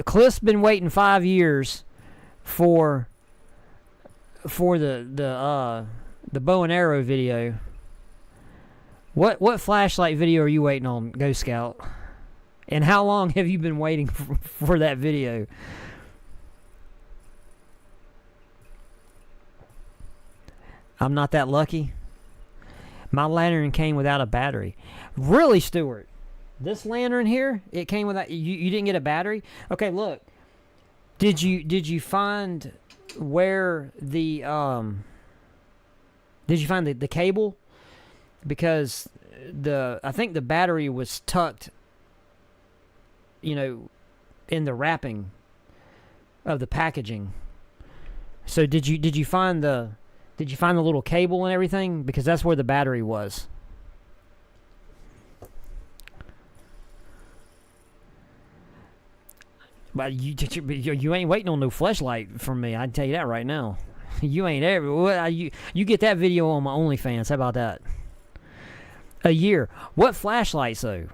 Cliff's been waiting 5 years for the bow and arrow video. What flashlight video are you waiting on, Ghost Scout? And how long have you been waiting for that video? I'm not that lucky. My lantern came without a battery. Really, Stuart? This lantern here, it came without... You didn't get a battery? Okay, look. Did you find where the... Did you find the cable? Because I think the battery was tucked, you know, in the wrapping of the packaging. So did you find the... Did you find the little cable and everything? Because that's where the battery was. But you ain't waiting on no fleshlight from me. I can tell you that right now. You ain't ever. You get that video on my OnlyFans. How about that? A year. What flashlights though?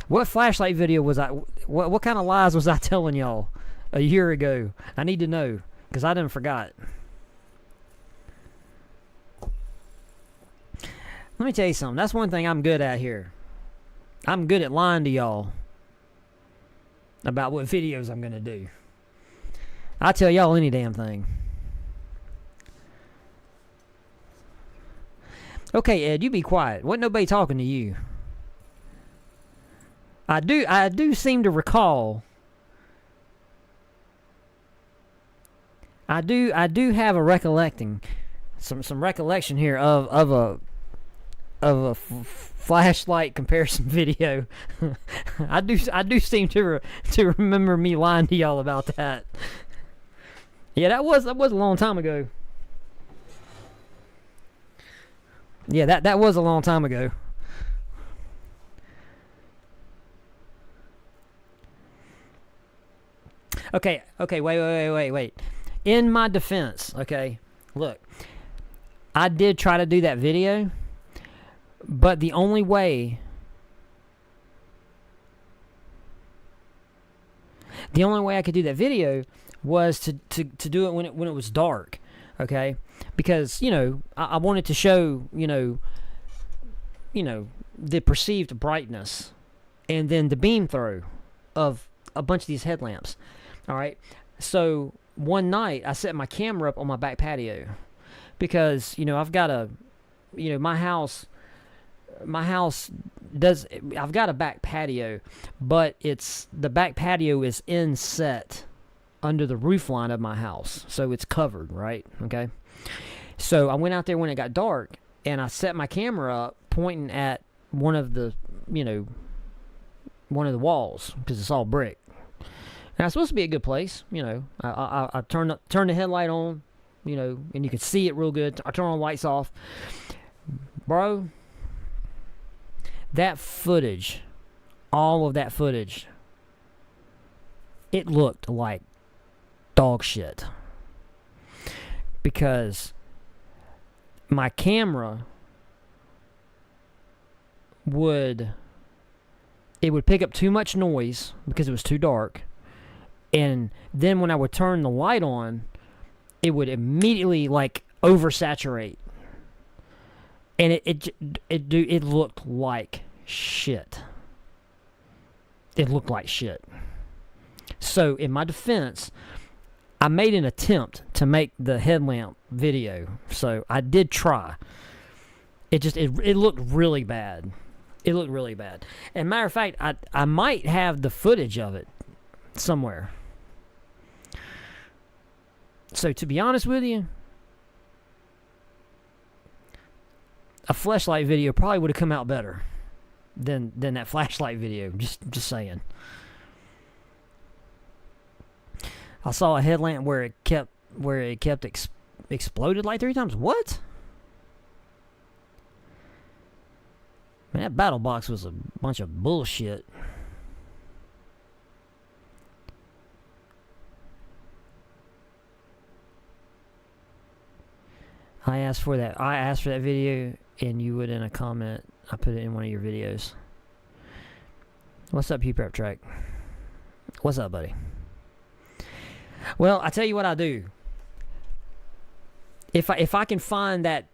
What flashlight video was I? What kind of lies was I telling y'all a year ago? I need to know because I done forgot. Let me tell you something. That's one thing I'm good at here. I'm good at lying to y'all about what videos I'm gonna do. I tell y'all any damn thing. Okay, Ed, you be quiet. Wasn't nobody talking to you. I do seem to recall. I do have a recollecting, some recollection here of a flashlight comparison video. I do seem to remember me lying to y'all about that. Yeah, that was a long time ago. Yeah, that was a long time ago. Okay, wait. In my defense, okay, look, I did try to do that video, but the only way I could do that video was to do it when it was dark, okay? Because, you know, I wanted to show, you know, the perceived brightness and then the beam throw of a bunch of these headlamps. All right. So one night I set my camera up on my back patio because, you know, I've got my house does, I've got a back patio, but the back patio is inset under the roof line of my house. So it's covered, right? Okay. So I went out there when it got dark and I set my camera up pointing at one of the walls because it's all brick. And it's supposed to be a good place, you know. I turn the headlight on, you know, and you can see it real good. I turn all the lights off. Bro, that footage, all of that footage, it looked like dog shit. Because my camera would pick up too much noise because it was too dark. And then when I would turn the light on, it would immediately like oversaturate. And it looked like shit. It looked like shit. So in my defense, I made an attempt to make the headlamp video. So I did try. It looked really bad. It looked really bad. And matter of fact, I might have the footage of it somewhere. So to be honest with you, a flashlight video probably would have come out better than that flashlight video. Just saying. I saw a headlamp where it kept exploded like 3 times. What? Man, that battle box was a bunch of bullshit. I asked for that video, and you would in a comment. I put it in one of your videos. What's up, Prep Track? What's up, buddy? Well, I tell you what I do. If I can find that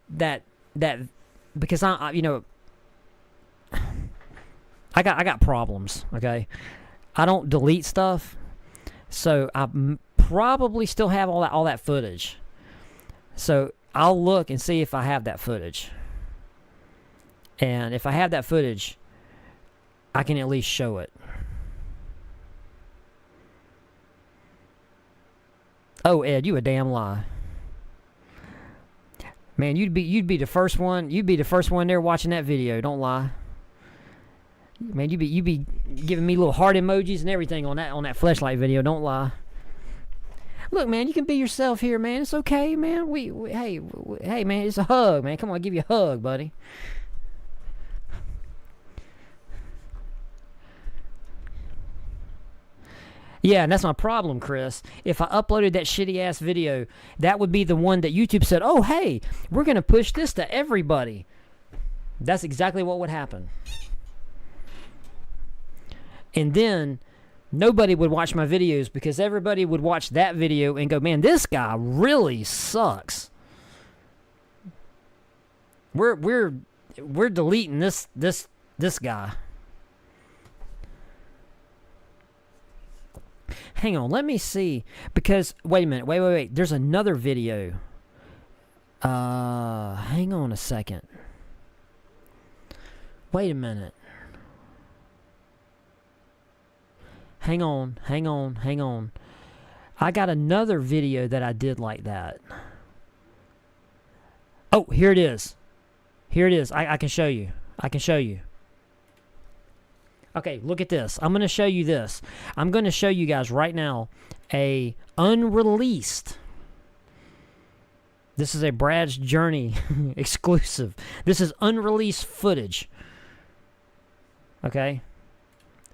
because I got problems. Okay, I don't delete stuff, so I probably still have all that footage. So I'll look and see if I have that footage. And if I have that footage, I can at least show it. Oh, Ed, you a damn lie. Man, you'd be the first one. You'd be the first one there watching that video. Don't lie. Man, you be giving me little heart emojis and everything on that flashlight video. Don't lie. Look, man, you can be yourself here, man. It's okay, man. Hey, man, it's a hug, man. Come on, I'll give you a hug, buddy. Yeah, and that's my problem, Chris. If I uploaded that shitty ass video, that would be the one that YouTube said, oh, hey, we're going to push this to everybody. That's exactly what would happen. And then nobody would watch my videos because everybody would watch that video and go, man, this guy really sucks. We're deleting this guy. Hang on, let me see. Because, wait a minute. Wait. There's another video. Hang on a second. Wait a minute. Hang on. I got another video that I did like that. Oh, here it is. I can show you. Okay, look at this. I'm going to show you this. I'm going to show you guys right now a unreleased. This is a Brad's Journey exclusive. This is unreleased footage. Okay?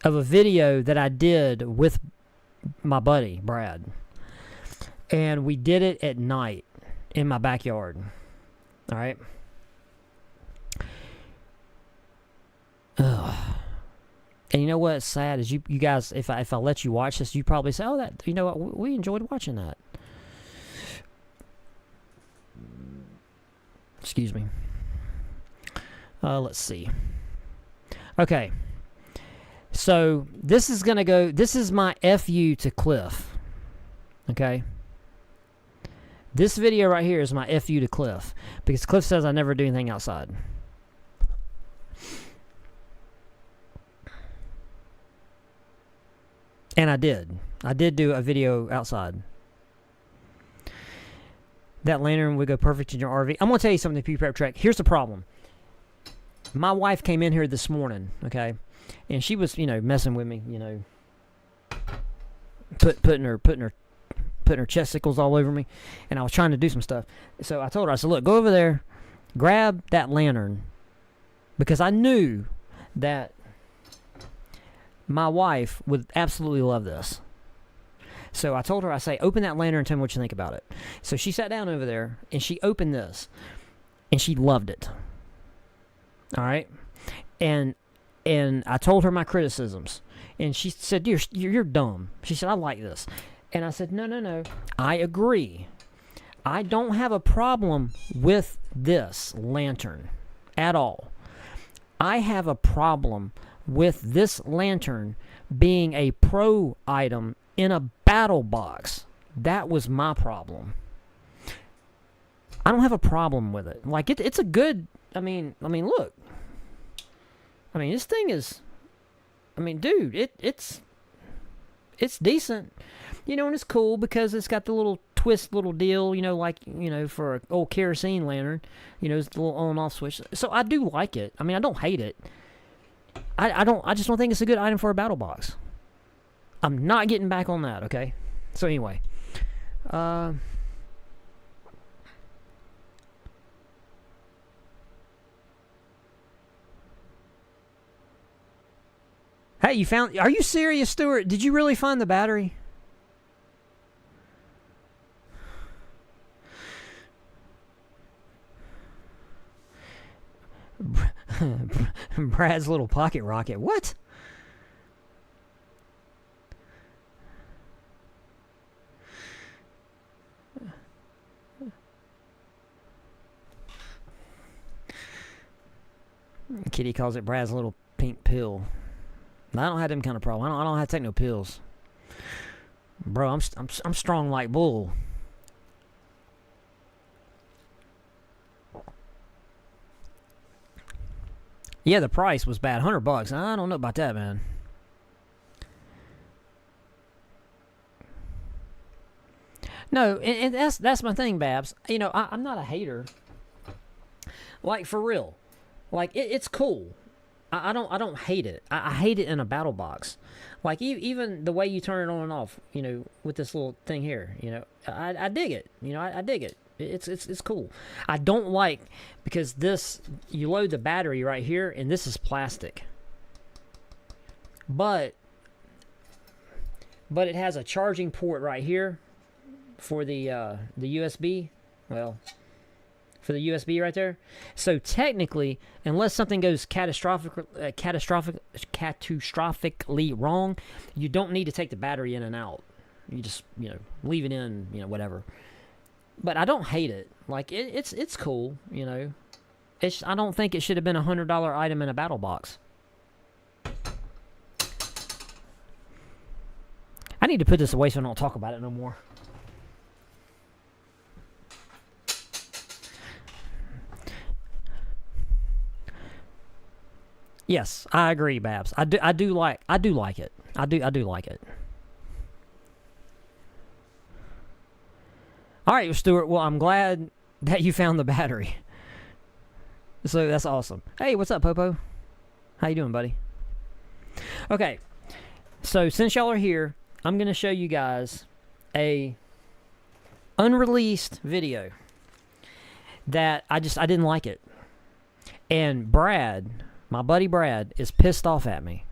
Of a video that I did with my buddy, Brad. And we did it at night in my backyard. All right? Ugh. And you know what's sad is you guys, if I let you watch this, you probably say, oh, that, you know what, we enjoyed watching that. Excuse me. Let's see. Okay. So this is going to go, this is my FU to Cliff. Okay. This video right here is my FU to Cliff. Because Cliff says I never do anything outside. And I did. I did do a video outside. That lantern would go perfect in your RV. I'm going to tell you something, P-Prep Trek. Here's the problem. My wife came in here this morning, okay? And she was, messing with me, putting her chesticles all over me. And I was trying to do some stuff. So I told her, I said, look, go over there, grab that lantern. Because I knew that my wife would absolutely love this. So I told her, I say, open that lantern and tell me what you think about it. So she sat down over there, and she opened this, and she loved it. All right? And I told her my criticisms. And she said, you're dumb. She said, I like this. And I said, no. I agree. I don't have a problem with this lantern at all. I have a problem with this lantern being a pro item in a battle box. That was my problem. I don't have a problem with it. Like, it's a good, I mean, look. I mean, this thing is, dude, it's decent. And it's cool because it's got the little twist little deal, for an old kerosene lantern. It's the little on and off switch. So I do like it. I don't hate it. I just don't think it's a good item for a battle box. I'm not getting back on that, okay? So anyway. Hey, you found... Are you serious, Stuart? Did you really find the battery? Brad's little pocket rocket. What? Kitty calls it Brad's little pink pill. I don't have them kind of problem. I don't have to take no pills. Bro, I'm strong like bull. Yeah, the price was bad. $100. I don't know about that, man. No, and that's my thing, Babs. I'm not a hater. Like, for real. Like, it's cool. I don't hate it. I hate it in a battle box. Like, even the way you turn it on and off, with this little thing here, I dig it. I dig it. It's cool. I don't like, because this, you load the battery right here, and this is plastic. But but it has a charging port right here for the USB. Well, for the USB right there. So technically, unless something goes catastrophically wrong, you don't need to take the battery in and out. You just, leave it in, whatever. But I don't hate it. Like, it's cool, I don't think it should have been a $100 item in a battle box. I need to put this away so I don't talk about it no more. Yes, I agree, Babs. I do like it. I do like it. All right, Stuart. Well, I'm glad that you found the battery. So that's awesome. Hey, what's up, Popo? How you doing, buddy? Okay. So since y'all are here, I'm gonna show you guys a unreleased video that I didn't like it, and Brad. My buddy Brad is pissed off at me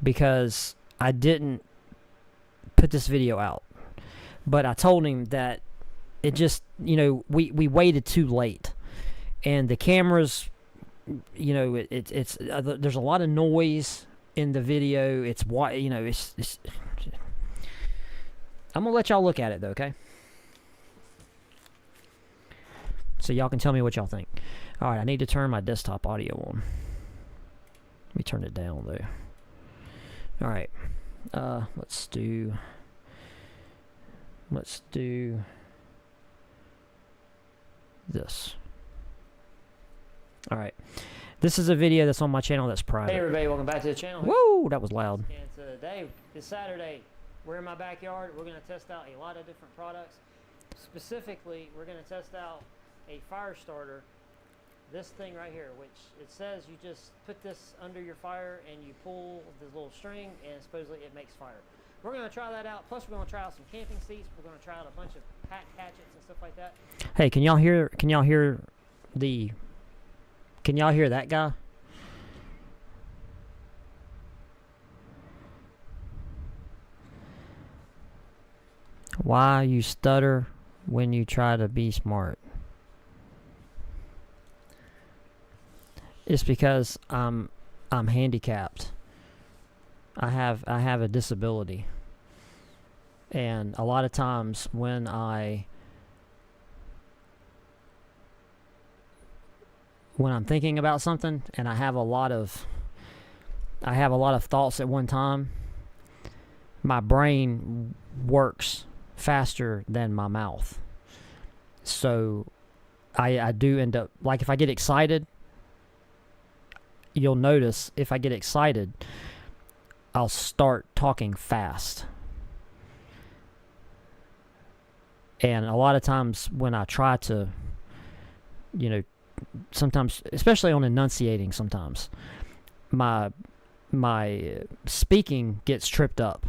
because I didn't put this video out. But I told him that it just, we waited too late. And the cameras, it's there's a lot of noise in the video. It's why, it's I'm going to let y'all look at it though, okay? So y'all can tell me what y'all think. All right, I need to turn my desktop audio on. Let me turn it down though. All right, let's do this. All right, this is a video that's on my channel that's private. Hey everybody, welcome back to the channel. Whoa, that was loud. And today is Saturday. We're in my backyard. We're going to test out a lot of different products. Specifically, we're going to test out a fire starter. This thing right here, which it says you just put this under your fire and you pull this little string and supposedly it makes fire. We're going to try that out. Plus we're going to try out some camping seats. We're going to try out a bunch of pack hatchets and stuff like that. Hey, can y'all hear that guy? Why you stutter when you try to be smart? It's because I'm handicapped. I have a disability. And a lot of times when I'm thinking about something and I have a lot of thoughts at one time, my brain works faster than my mouth. So I do end up, like if I get excited, you'll notice if I get excited, I'll start talking fast. And a lot of times when I try to, sometimes, especially on enunciating sometimes, my speaking gets tripped up.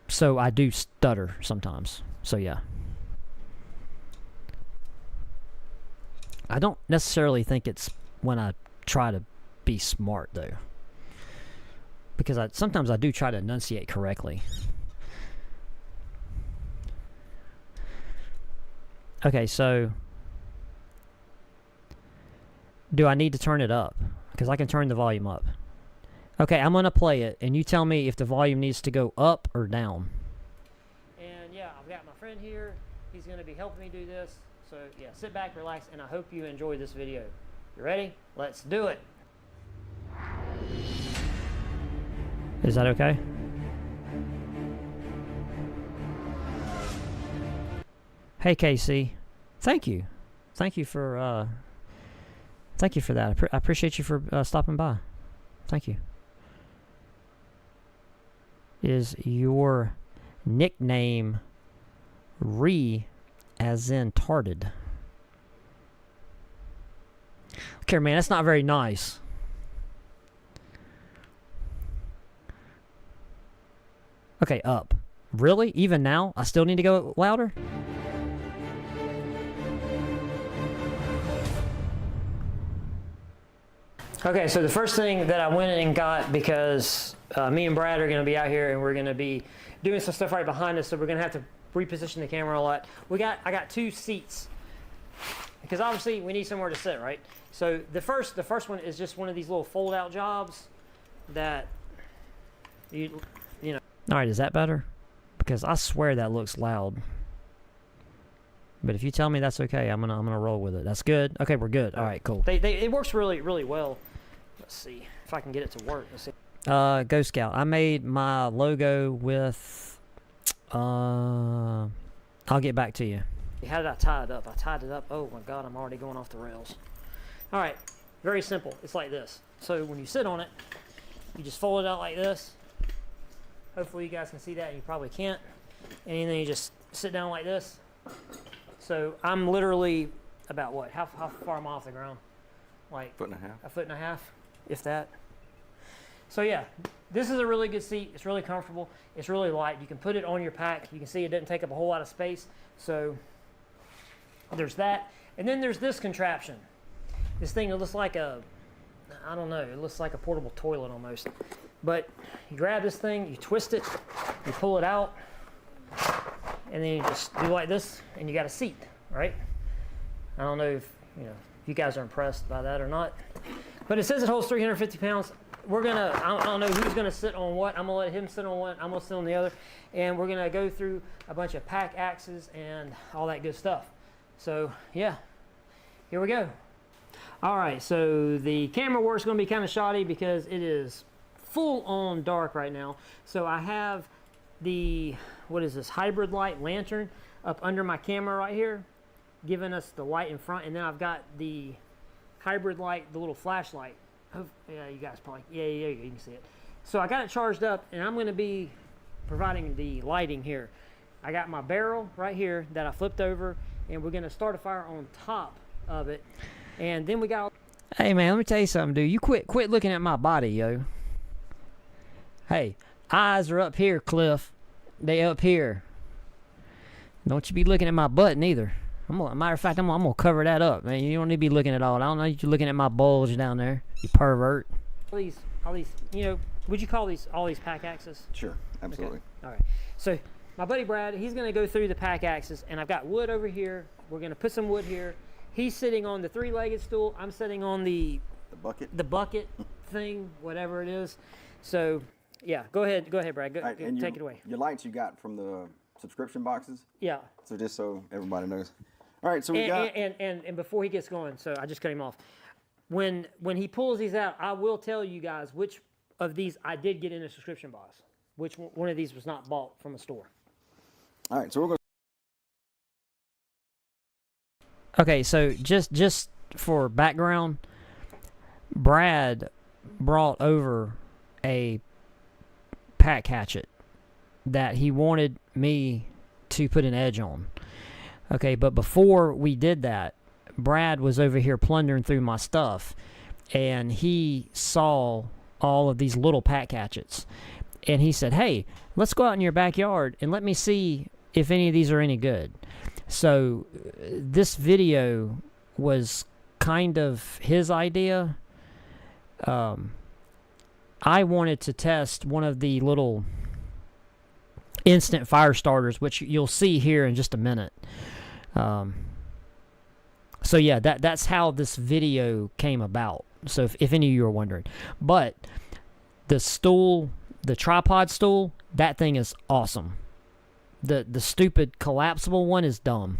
So I do stutter sometimes. So yeah. I don't necessarily think it's when I try to be smart though, because sometimes I do try to enunciate correctly. Okay, so do I need to turn it up? Because I can turn the volume up. Okay, I'm gonna play it and you tell me if the volume needs to go up or down. And yeah, I've got my friend here. He's gonna be helping me do this. So yeah, sit back, relax, and I hope you enjoy this video. You ready? Let's do it. Is that okay? Hey Casey, thank you for that. I appreciate you for stopping by. Thank you. Is your nickname as in tarded? Okay, man, that's not very nice. Okay, up. Really? Even now? I still need to go louder? Okay, so the first thing that I went and got, because me and Brad are going to be out here, and we're going to be doing some stuff right behind us, so we're going to have to reposition the camera a lot. I got 2 seats, because obviously we need somewhere to sit, right? So the first one is just one of these little fold-out jobs that you know. All right, is that better? Because I swear that looks loud. But if you tell me that's okay, I'm gonna roll with it. That's good. Okay, we're good. All right, cool. It works really well. Let's see if I can get it to work. Let's see. Go Scout. I made my logo with. I'll get back to you. How did I tie it up? I tied it up. Oh my God, I'm already going off the rails. All right, very simple. It's like this. So when you sit on it, you just fold it out like this. Hopefully you guys can see that, and you probably can't. And then you just sit down like this. So I'm literally about what? How far am I off the ground? Like 1.5 feet. A 1.5 feet, if that. So yeah, this is a really good seat. It's really comfortable. It's really light. You can put it on your pack. You can see it doesn't take up a whole lot of space. So there's that. And then there's this contraption. This thing, it looks like a, I don't know, it looks like a portable toilet almost. But you grab this thing, you twist it, you pull it out, and then you just do like this, and you got a seat, right? I don't know if you guys are impressed by that or not. But it says it holds 350 pounds. We're gonna, I don't know who's gonna sit on what. I'm gonna let him sit on one, I'm gonna sit on the other. And we're gonna go through a bunch of pack axes and all that good stuff. So yeah, here we go. All right, so the camera work's gonna be kind of shoddy because it is full on dark right now. So I have the, what is this, hybrid light lantern up under my camera right here, giving us the light in front, and then I've got the hybrid light, the little flashlight. Oh, yeah, you guys probably, yeah, you can see it. So I got it charged up, and I'm gonna be providing the lighting here. I got my barrel right here that I flipped over, and we're gonna start a fire on top of it. And then we got, hey man, let me tell you something, dude. You quit looking at my body, yo. Hey, eyes are up here, Cliff. They up here. Don't you be looking at my butt neither. Matter of fact, I'm gonna cover that up, man. You don't need to be looking at all. I don't know you're looking at my bulge down there, you pervert. All these, would you call these all these pack axes? Sure, absolutely. Okay. All right. So my buddy Brad, he's gonna go through the pack axes, and I've got wood over here. We're gonna put some wood here. He's sitting on the 3-legged stool. I'm sitting on the bucket thing, whatever it is. So yeah, go ahead, Brad. Go, take it away. Your lights you got from the subscription boxes? Yeah. So just so everybody knows. All right, so and before he gets going, so I just cut him off. When he pulls these out, I will tell you guys which of these I did get in a subscription box. Which one of these was not bought from a store. All right, so we're going. Okay, so just for background, Brad brought over a pack hatchet that he wanted me to put an edge on. Okay, but before we did that, Brad was over here plundering through my stuff, and he saw all of these little pack hatchets, and he said, hey, let's go out in your backyard and let me see if any of these are any good. So this video was kind of his idea. I wanted to test one of the little instant fire starters, which you'll see here in just a minute. So yeah, that's how this video came about. So if any of you are wondering. But the stool, the tripod stool, that thing is awesome. The stupid collapsible one is dumb.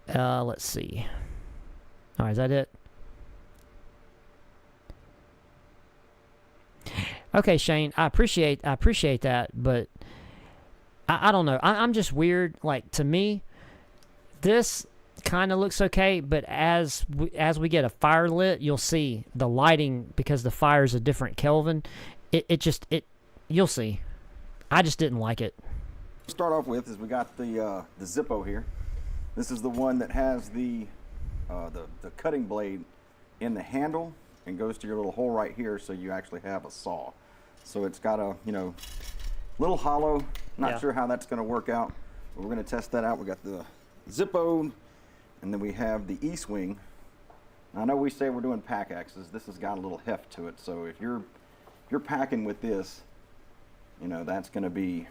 Let's see. All right, is that it? Okay, Shane, I appreciate that, but I don't know. I'm just weird. Like, to me, this kind of looks okay, but as we get a fire lit, you'll see the lighting, because the fire is a different Kelvin. You'll see. I just didn't like it. Start off with is we got the Zippo here. This is the one that has the cutting blade in the handle and goes to your little hole right here, so you actually have a saw. So it's got a little hollow. Not sure how that's going to work out, but we're going to test that out. We got the Zippo, and then we have the E-Swing. I know we say we're doing pack axes. This has got a little heft to it, so if you're you're packing with this, you know, that's going to be.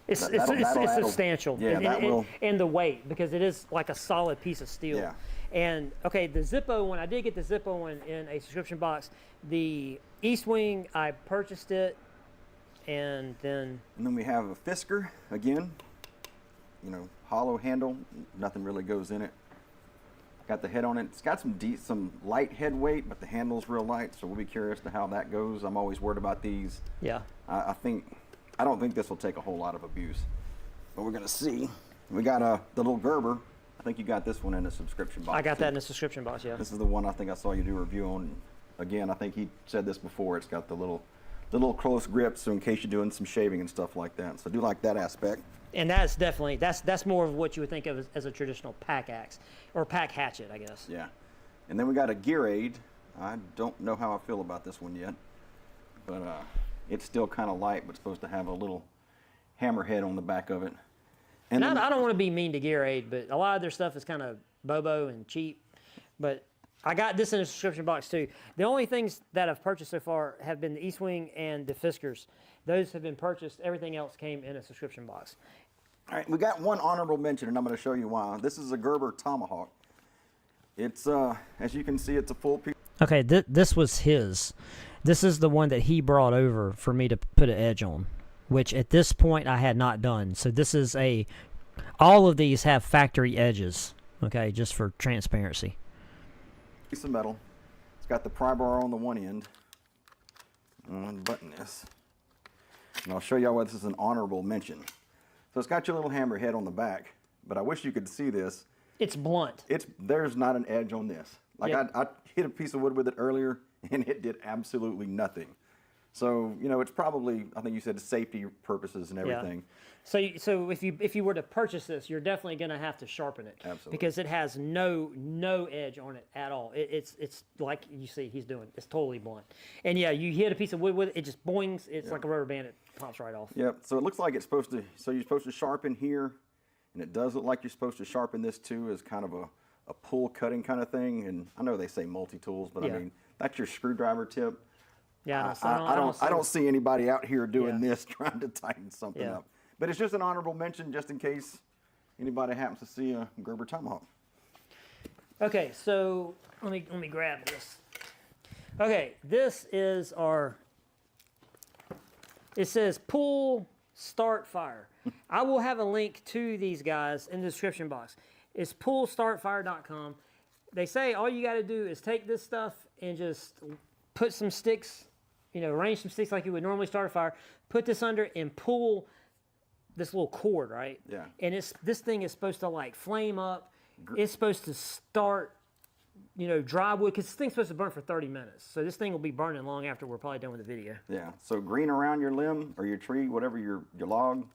It's substantial. Yeah, that will. And the weight, because it is like a solid piece of steel. Yeah. And okay, the Zippo one, I did get the Zippo one in a subscription box. The East Wing, I purchased it, and then we have a Fisker again. You know, hollow handle, nothing really goes in it. Got the head on it. It's got some light head weight, but the handle's real light, so we'll be curious to how that goes. I'm always worried about these. yeah. I don't think this will take a whole lot of abuse, but we're gonna see. We got the little Gerber. I think you got this one in a subscription box. I got that in a subscription box, yeah. This is the one I think I saw you do a review on. Again, I think he said this before. It's got the little close grip, so in case you're doing some shaving and stuff like that. So I do like that aspect. And that's definitely, that's more of what you would think of as a traditional pack axe, or pack hatchet, I guess. Yeah. And then we got a gear aid. I don't know how I feel about this one yet, but it's still kind of light, but it's supposed to have a little hammerhead on the back of it. And I don't want to be mean to Gear Aid, but a lot of their stuff is kind of bobo and cheap. But I got this in a subscription box too. The only things that I've purchased so far have been the East Wing and the Fiskars. Those have been purchased. Everything else came in a subscription box. All right, we got one honorable mention, and I'm going to show you why. This is a Gerber Tomahawk. It's, as you can see, it's a full piece. Okay, this was his. This is the one that he brought over for me to put an edge on, which at this point I had not done. So this is all of these have factory edges, okay, just for transparency. Piece of metal. It's got the pry bar on the one end. Unbutton this. And I'll show y'all why this is an honorable mention. So it's got your little hammer head on the back, but I wish you could see this. It's blunt. There's not an edge on this. Like Yep. I hit a piece of wood with it earlier, and it did absolutely nothing. So, you know, it's probably, I think you said safety purposes and everything. Yeah. So if you were to purchase this, you're definitely going to have to sharpen it. Absolutely. Because it has no edge on it at all. It's like you see he's doing. It's totally blunt. And yeah, you hit a piece of wood with it, it just boings. It's like a rubber band. It pops right off. Yep. So it looks like it's supposed to, so you're supposed to sharpen here, and it does look like you're supposed to sharpen this too as kind of a pull cutting kind of thing. And I know they say multi-tools, but Yeah. I mean, that's your screwdriver tip. Yeah, I don't see anybody out here doing this trying to tighten something up. But it's just an honorable mention just in case anybody happens to see a Gerber Tomahawk. Okay, so let me grab this. Okay, this is our. It says pull start fire. I will have a link to these guys in the description box. It's pullstartfire.com. They say all you got to do is take this stuff and just put some sticks, you know, arrange some sticks like you would normally start a fire, put this under and pull this little cord, right? Yeah. And this thing is supposed to like flame up. It's supposed to start, you know, dry wood, because this thing's supposed to burn for 30 minutes. So this thing will be burning long after we're probably done with the video. Yeah. So green around your limb or your tree, whatever your log,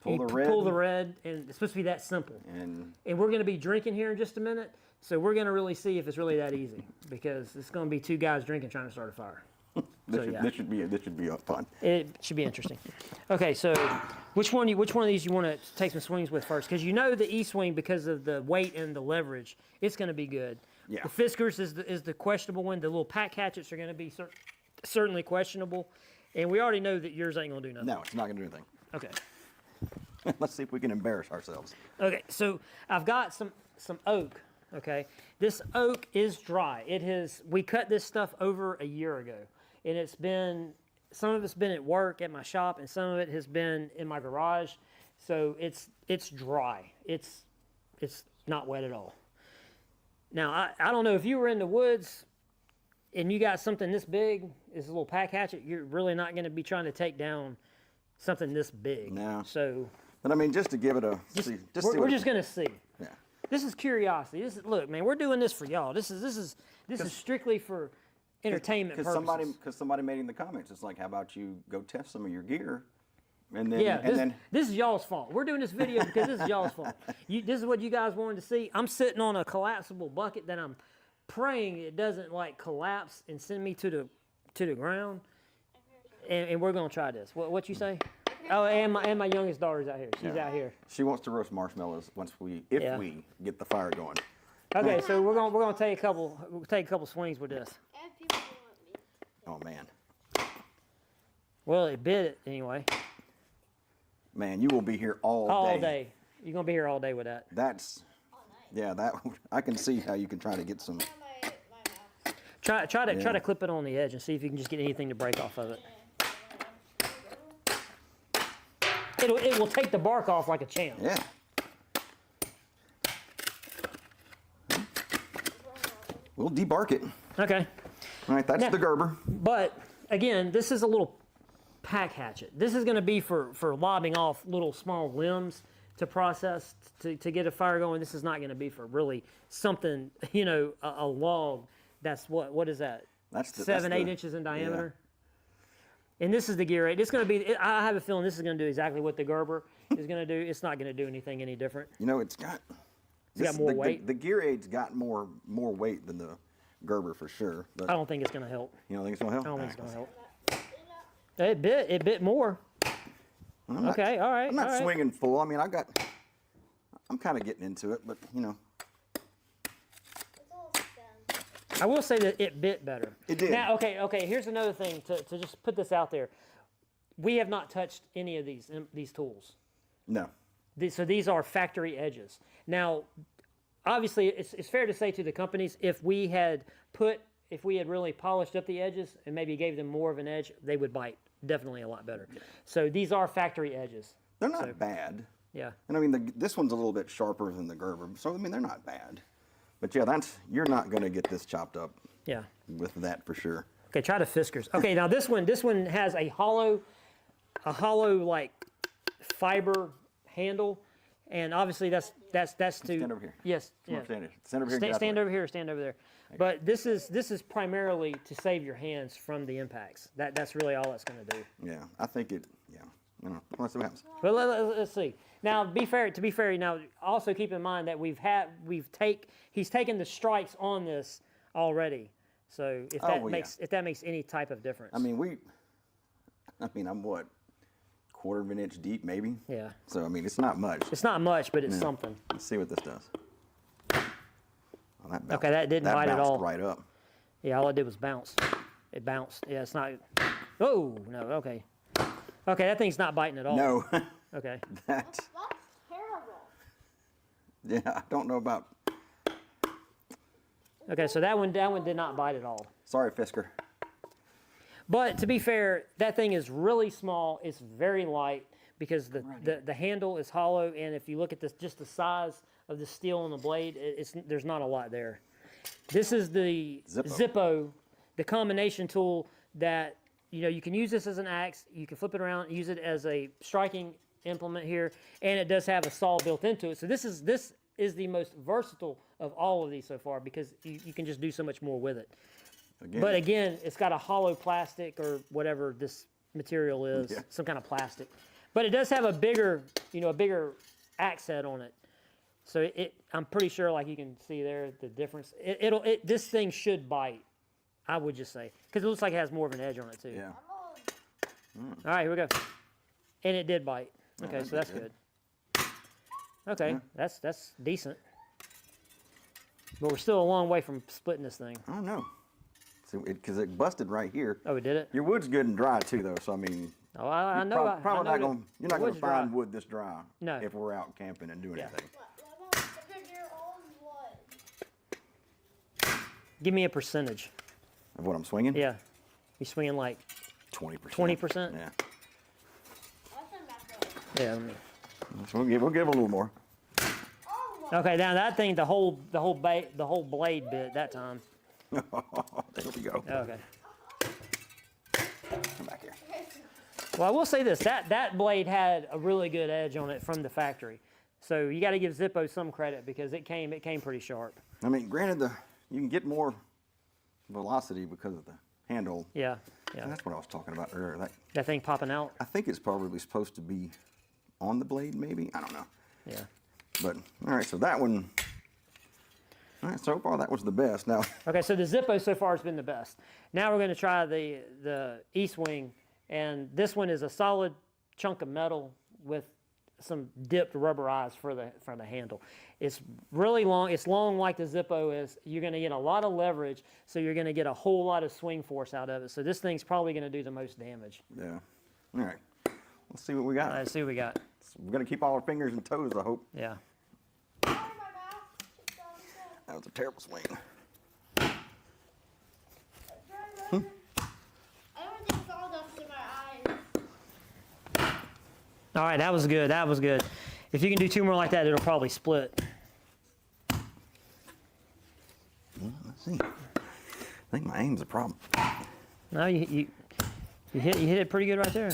pull the red. Pull the red, and it's supposed to be that simple. And we're going to be drinking here in just a minute, so we're going to really see if it's really that easy, because it's going to be two guys drinking trying to start a fire. this should be fun. It should be interesting. Okay, so which one of these you want to take some swings with first? Because you know the East Wing, because of the weight and the leverage, it's going to be good. Yeah. The Fiskars is the questionable one. The little pack hatchets are going to be certainly questionable, and we already know that yours ain't going to do nothing. No, it's not going to do anything. Okay. Let's see if we can embarrass ourselves. Okay, so I've got some oak. Okay, this oak is dry. We cut this stuff over a year ago, and some of it's been at work at my shop, and some of it has been in my garage. So it's dry. It's not wet at all. Now I don't know if you were in the woods and you got something this big, this little pack hatchet. You're really not going to be trying to take down something this big. No. So. But I mean, just to give it a We're just gonna see. Yeah. This is curiosity. Look, man, we're doing this for y'all. This is strictly for entertainment purposes. Because somebody made in the comments, it's like, how about you go test some of your gear, and then this is y'all's fault. We're doing this video because this is y'all's fault. This is what you guys wanted to see. I'm sitting on a collapsible bucket that I'm praying it doesn't like collapse and send me to the ground. And we're gonna try this. What you say? Oh, and my youngest daughter's out here. She's out here. She wants to roast marshmallows if we get the fire going. Okay, so we're gonna take a couple swings with this. Oh man. Well, it bit it anyway. Man, you will be here all All day. You're gonna be here all day with that. That's, yeah, that I can see how you can try to get some. Try to Yeah. clip it on the edge and see if you can just get anything to break off of it. It will take the bark off like a champ. Yeah. We'll debark it. Okay. All right, that's Now- the Gerber. But again, this is a little pack hatchet. This is going to be for lobbing off little small limbs to process to get a fire going. This is not going to be for really something, you know, a log that's what is that? That's the 7-8 inches in diameter. And this is the gear 8. It's going to be, I have a feeling this is going to do exactly what the Gerber is going to do. It's not going to do anything any different. You know, it's got. Got more weight? The Gear Aid's got more weight than the Gerber for sure. But I don't think it's going to help. you don't think it's gonna help? I don't think it's going to help. It bit more. I'm not- Okay, all right. I'm not all right. swinging full. I mean, I'm kind of getting into it, but you know. I will say that it bit better. It did. Now, okay. Here's another thing to just put this out there. We have not touched any of these tools. No. So these are factory edges. Now, obviously, it's fair to say to the companies, if we had really polished up the edges and maybe gave them more of an edge, they would bite definitely a lot better. So these are factory edges. They're not bad. Yeah. And I mean, this one's a little bit sharper than the Gerber, so I mean, they're not bad. But yeah, you're not going to get this chopped up Yeah. with that for sure. Okay, try the Fiskars. Okay, now this one has a hollow like fiber handle, and obviously that's to Stand over here. Yes. Come Yeah. on, stand here. Stand over here. Stand, get out the stand way. over here, stand over there. But this is primarily to save your hands from the impacts. That's really all that's going to do. Yeah, I think it. Yeah, you know, let's see what happens. But let's see. Now, to be fair, now also keep in mind that he's taken the strikes on this already. So if that Oh, yeah. makes any type of difference. I mean, I'm what, quarter of an inch deep, maybe. Yeah. So I mean, it's not much. It's not much, but it's Yeah. something. Let's see what this does. Well, that Okay, that didn't bite at bounced all. right up. Yeah, all it did was bounce. It bounced. Yeah, it's not. Oh no. Okay. Okay, that thing's not biting at all. No, Okay. that. That's terrible. Yeah, I don't know about. Okay, so that one did not bite at all. Sorry, Fisker. But to be fair, that thing is really small. It's very light because the handle is hollow, and if you look at just the size of the steel on the blade, there's not a lot there. This is the Zippo, the combination tool that you can use this as an axe. You can flip it around, use it as a striking implement here, and it does have a saw built into it. So this is the most versatile of all of these so far because you can just do so much more with it. But again, it's got a hollow plastic or whatever this material is, Yeah. some kind of plastic. But it does have a bigger axe head on it. So I'm pretty sure, like you can see there, the difference. This thing should bite, I would just say, because it looks like it has more of an edge on it too. Yeah. All right, here we go. And it did bite. Okay, that so that's did good. Okay, that's decent. But we're still a long way from splitting this thing. I don't know. Because it busted right here. Oh, it did it? Your wood's good and dry too, though. So I mean, Oh, I know. probably I not know going. You're not the going to wood's find dry. wood this dry. No. If we're out camping and doing Yeah. anything. What about the bigger old wood? Give me a percentage. Of what I'm swinging. Yeah. You're swinging like 20%. 20%? Yeah. What's in that book? Yeah. Let me- So we'll give a little more. Oh, Okay, now that thing, the whole blade bit that time. There we go. Okay. Come back here. Well, I will say this: that blade had a really good edge on it from the factory. So you got to give Zippo some credit because it came pretty sharp. I mean, granted, you can get more velocity because of the handle. Yeah. And Yeah. that's what I was talking about earlier. That thing popping out. I think it's probably supposed to be on the blade, maybe. I don't know. Yeah. But all right, so that one. All right, so far that was the best. Now, Okay, so the Zippo so far has been the best. Now we're going to try the Eastwing, and this one is a solid chunk of metal with some dipped rubber eyes for the handle. It's really long. It's long like the Zippo is. You're going to get a lot of leverage, so you're going to get a whole lot of swing force out of it. So this thing's probably going to do the most damage. yeah. All right. Let's see what we got. Let's see what we got. We're gonna keep all our fingers and toes, I hope. Yeah. Oh, my mouth. It's going good. That was a terrible swing. Everything's sawdust in my eyes. All right, that was good. That was good. If you can do 2 more like that, it'll probably split. Let's see. I think my aim's a problem. No, you hit it pretty good right there.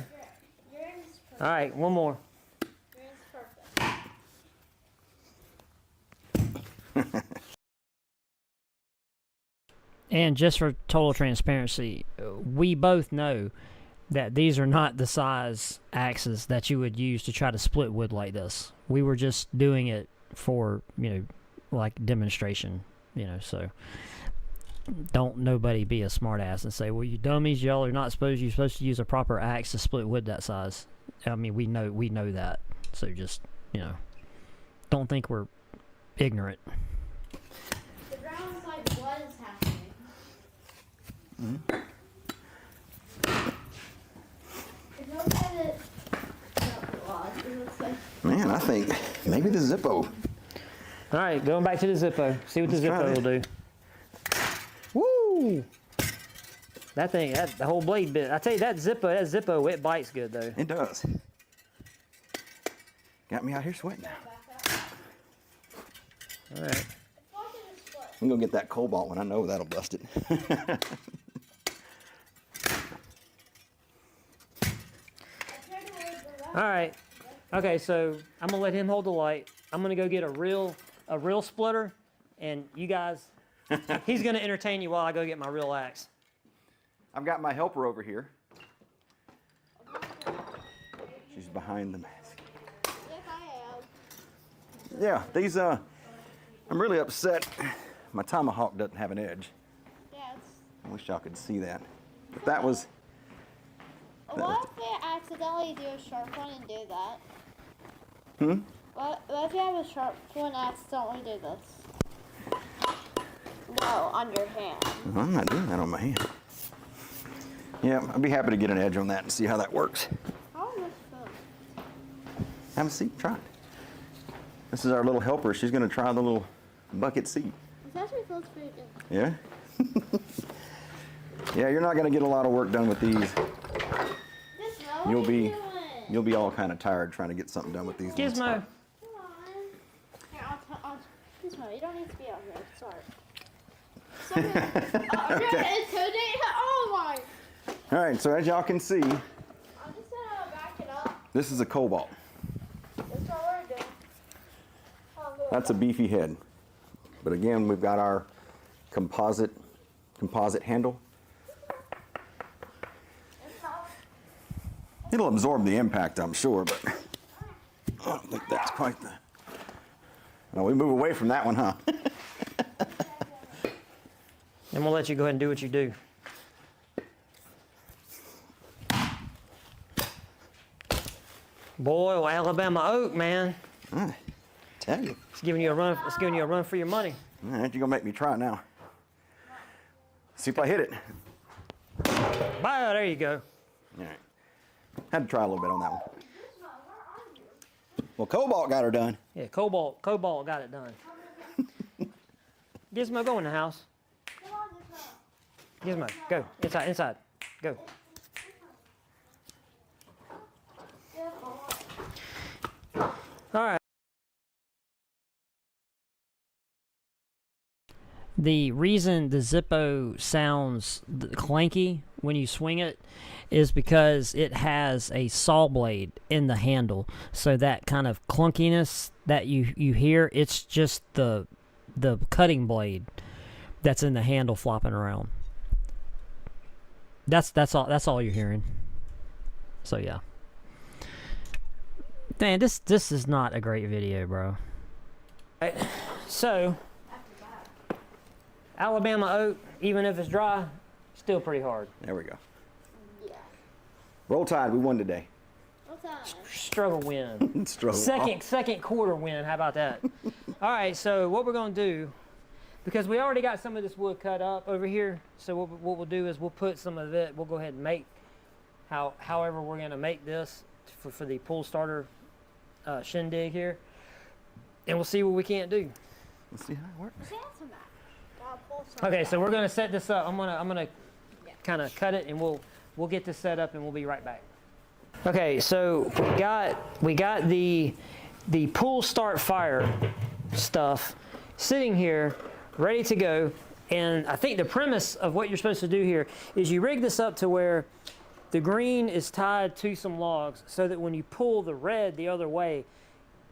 Your aim is perfect. All right, one more. Your aim is perfect. And just for total transparency, we both know that these are not the size axes that you would use to try to split wood like this. We were just doing it for, like demonstration, so don't nobody be a smart ass and say, well, you dummies, y'all are not supposed, you're supposed to use a proper axe to split wood that size. I mean, we know that. So just, don't think we're ignorant. The ground is like, what is happening? If you look at it, it looks like Man, I think maybe the Zippo. All right, going back to the Zippo. See what the Let's try Zippo will do. Woo! That thing, the whole blade bit. I tell you, that Zippo, it bites good though. It does. Got me out here sweating now. All right. it's like it is split. I'm gonna get that Cobalt one. I know that'll bust it. I tried to avoid the All right. Okay, so I'm gonna let him hold the light. I'm gonna go get a real splitter, and you guys, he's gonna entertain you while I go get my real axe. I've got my helper over here. She's behind the mask. Yes, I am. Yeah, these I'm really upset. My tomahawk doesn't have an edge. Yes. I wish y'all could see that. But that was What if they accidentally do a sharp one and do that? Hmm? What if you have a sharp one and accidentally do this? No, on your hand. I'm not doing that on my hand. Yeah, I'd be happy to get an edge on that and see how that works. How is this food? Have a seat, try it. This is our little helper. She's gonna try the little bucket seat. This actually feels pretty good. Yeah? Yeah, you're not gonna get a lot of work done with these. Just know You'll what be you're doing. you'll be all kind of tired trying to get something done with these. Gizmo. Come on. Here, Gizmo, you don't need to be out here. Sorry. It's so oh my! All right, so as y'all can see, I'm just gonna back it up. this is a Cobalt. That's all we're doing. That's a beefy head. But again, we've got our composite handle. It'll absorb the impact, I'm sure, but I don't think that's quite the... Well, we move away from that one, huh? And we'll let you go ahead and do what you do. Boy, well, Alabama oak, man. I tell you. It's giving you a run. It's giving you a run for your money. All right, you're gonna make me try now. See if I hit it. Wow, there you go. All right. Had to try a little bit on that one. Well, Cobalt got her done. Yeah, Cobalt got it done. Gizmo, go in the house. Gizmo, go inside, go. All right. The reason the Zippo sounds clanky when you swing it is because it has a saw blade in the handle. So that kind of clunkiness that you hear, it's just the cutting blade that's in the handle flopping around. That's all you're hearing. So yeah. Man, this is not a great video, bro. Right, so Alabama oak, even if it's dry, still pretty hard. There we go. Yeah. Roll Tide, we won today. What's that? Struggle win. Struggle. Second quarter win. How about that? All right. So what we're gonna do, because we already got some of this wood cut up over here, so what we'll do is we'll put some of it. We'll go ahead and make however we're gonna make this for the pool starter shindig here, and we'll see what we can't do. Let's see how it works. Santa Mac. Pull some Okay, back. so we're gonna set this up. I'm gonna kind of cut it, and we'll get this set up, and we'll be right back. Okay, so we got the pool start fire stuff sitting here, ready to go. And I think the premise of what you're supposed to do here is you rig this up to where the green is tied to some logs, so that when you pull the red the other way,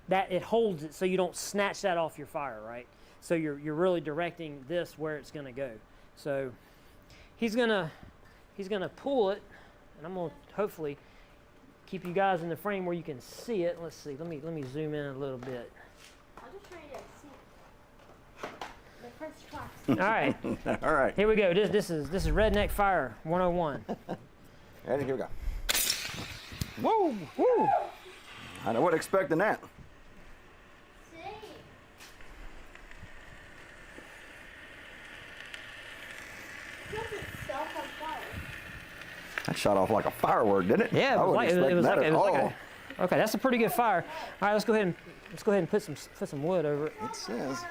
that it holds it so you don't snatch that off your fire, right? So you're really directing this where it's gonna go. So he's gonna pull it, and I'm gonna hopefully keep you guys in the frame where you can see it. Let's see. Let me zoom in a little bit. I'll just try to see. The first class. All right, All right. here we go. This is Redneck Fire 101. Ready? Here we go. Whoa, woo! I wasn't expecting that. See. Puts itself on fire. That shot off like a firework, didn't it? Yeah, I wasn't expecting that at all. Okay, that's a pretty good fire. All right, let's go ahead and put some wood over it. It says.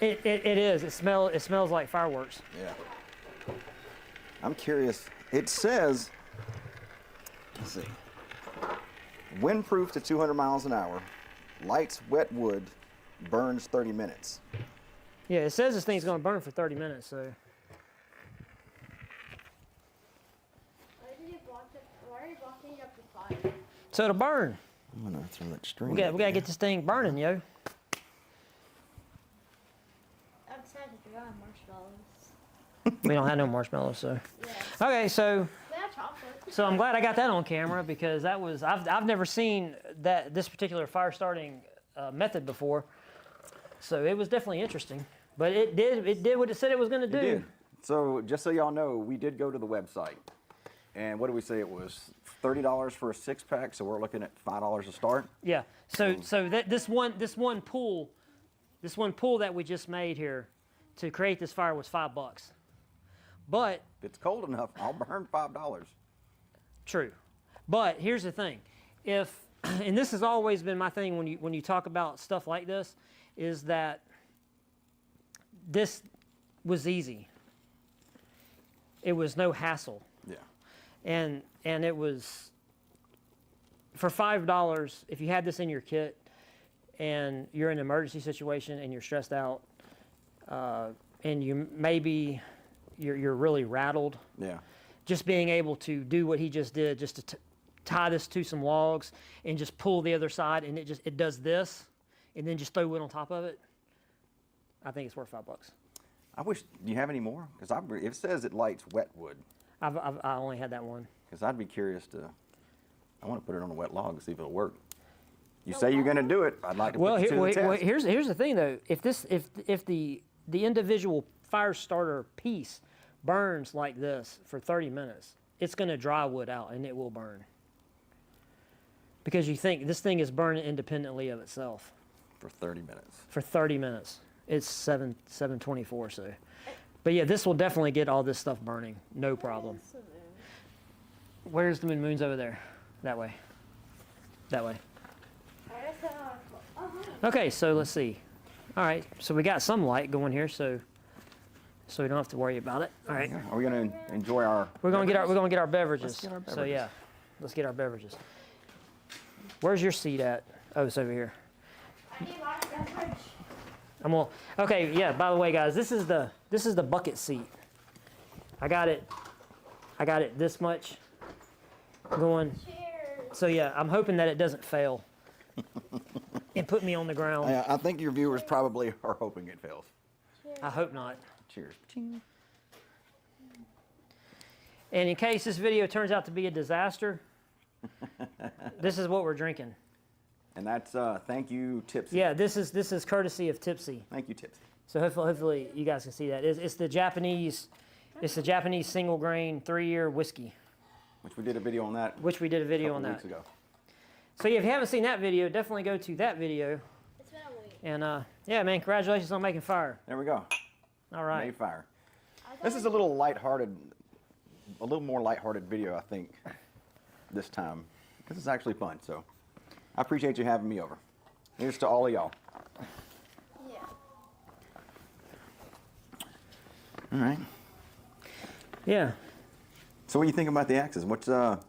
It is. It smells like fireworks. Yeah. I'm curious. It says, let's see, windproof to 200 miles an hour, lights wet wood, burns 30 minutes. Yeah, it says this thing's gonna burn for 30 minutes. So Why are you blocking up the fire? so it'll burn. I'm gonna throw that string. We gotta get this thing burning, yo. I'm sad to dry marshmallows. We don't have no marshmallows, so. Yes. Okay, so We have chocolate. so I'm glad I got that on camera, because I've never seen this particular fire starting method before. So it was definitely interesting, but it did what it said it was gonna do. It did. So just so y'all know, we did go to the website, and what did we say it was? $30 for a 6-pack. So we're looking at $5 to start. Yeah. So this one pool that we just made here to create this fire was $5. But If it's cold enough, I'll burn $5. true. But here's the thing. And this has always been my thing when you talk about stuff like this, is that this was easy. It was no hassle. Yeah. And it was for $5 if you had this in your kit and you're in an emergency situation and you're stressed out, and you're really rattled. Yeah. Just being able to do what he just did, just to tie this to some logs and just pull the other side, and it does this, and then just throw wood on top of it. I think it's worth $5. I wish. Do you have any more? Because it says it lights wet wood. I only had that one. Because I'd be curious to. I want to put it on a wet log and see if it'll work. You say you're going to do it. I'd like to Well, put it to the test. here's the thing though. If the individual fire starter piece burns like this for 30 minutes, it's going to dry wood out and it will burn. Because you think this thing is burning independently of itself For 30 minutes. for 30 minutes. It's 7:24, so. But yeah, this will definitely get all this stuff burning, no problem. Where's the moon? Moon's over there, that way. That way. Okay, so let's see. All right, so we got some light going here, so we don't have to worry about it. All right, Are we going to enjoy our? we're gonna get our beverages. Let's get our So beverages. yeah, let's get our beverages. Where's your seat at? Oh, it's over here. Okay, yeah. By the way, guys, this is the bucket seat. I got it this much going. Cheers. So yeah, I'm hoping that it doesn't fail and put me on the ground. I think your viewers probably are hoping it fails. I hope not. Cheers. And in case this video turns out to be a disaster, this is what we're drinking. And that's thank you, Tipsy. Yeah, this is courtesy of Tipsy. Thank you, Tipsy. So hopefully you guys can see that. It's the Japanese single grain 3-year whiskey, Which we did a video on that. which we did a a video couple on weeks that. ago. So yeah, if you haven't seen that video, definitely go to that video. It's been a week. And yeah, man, congratulations on making fire. There we go. All right. Made fire. This is a little lighthearted a little more lighthearted video, I think, this time. This is actually fun, so I appreciate you having me over. Here's to all of y'all. Yeah. All right. Yeah. So what do you think about the axes? Which one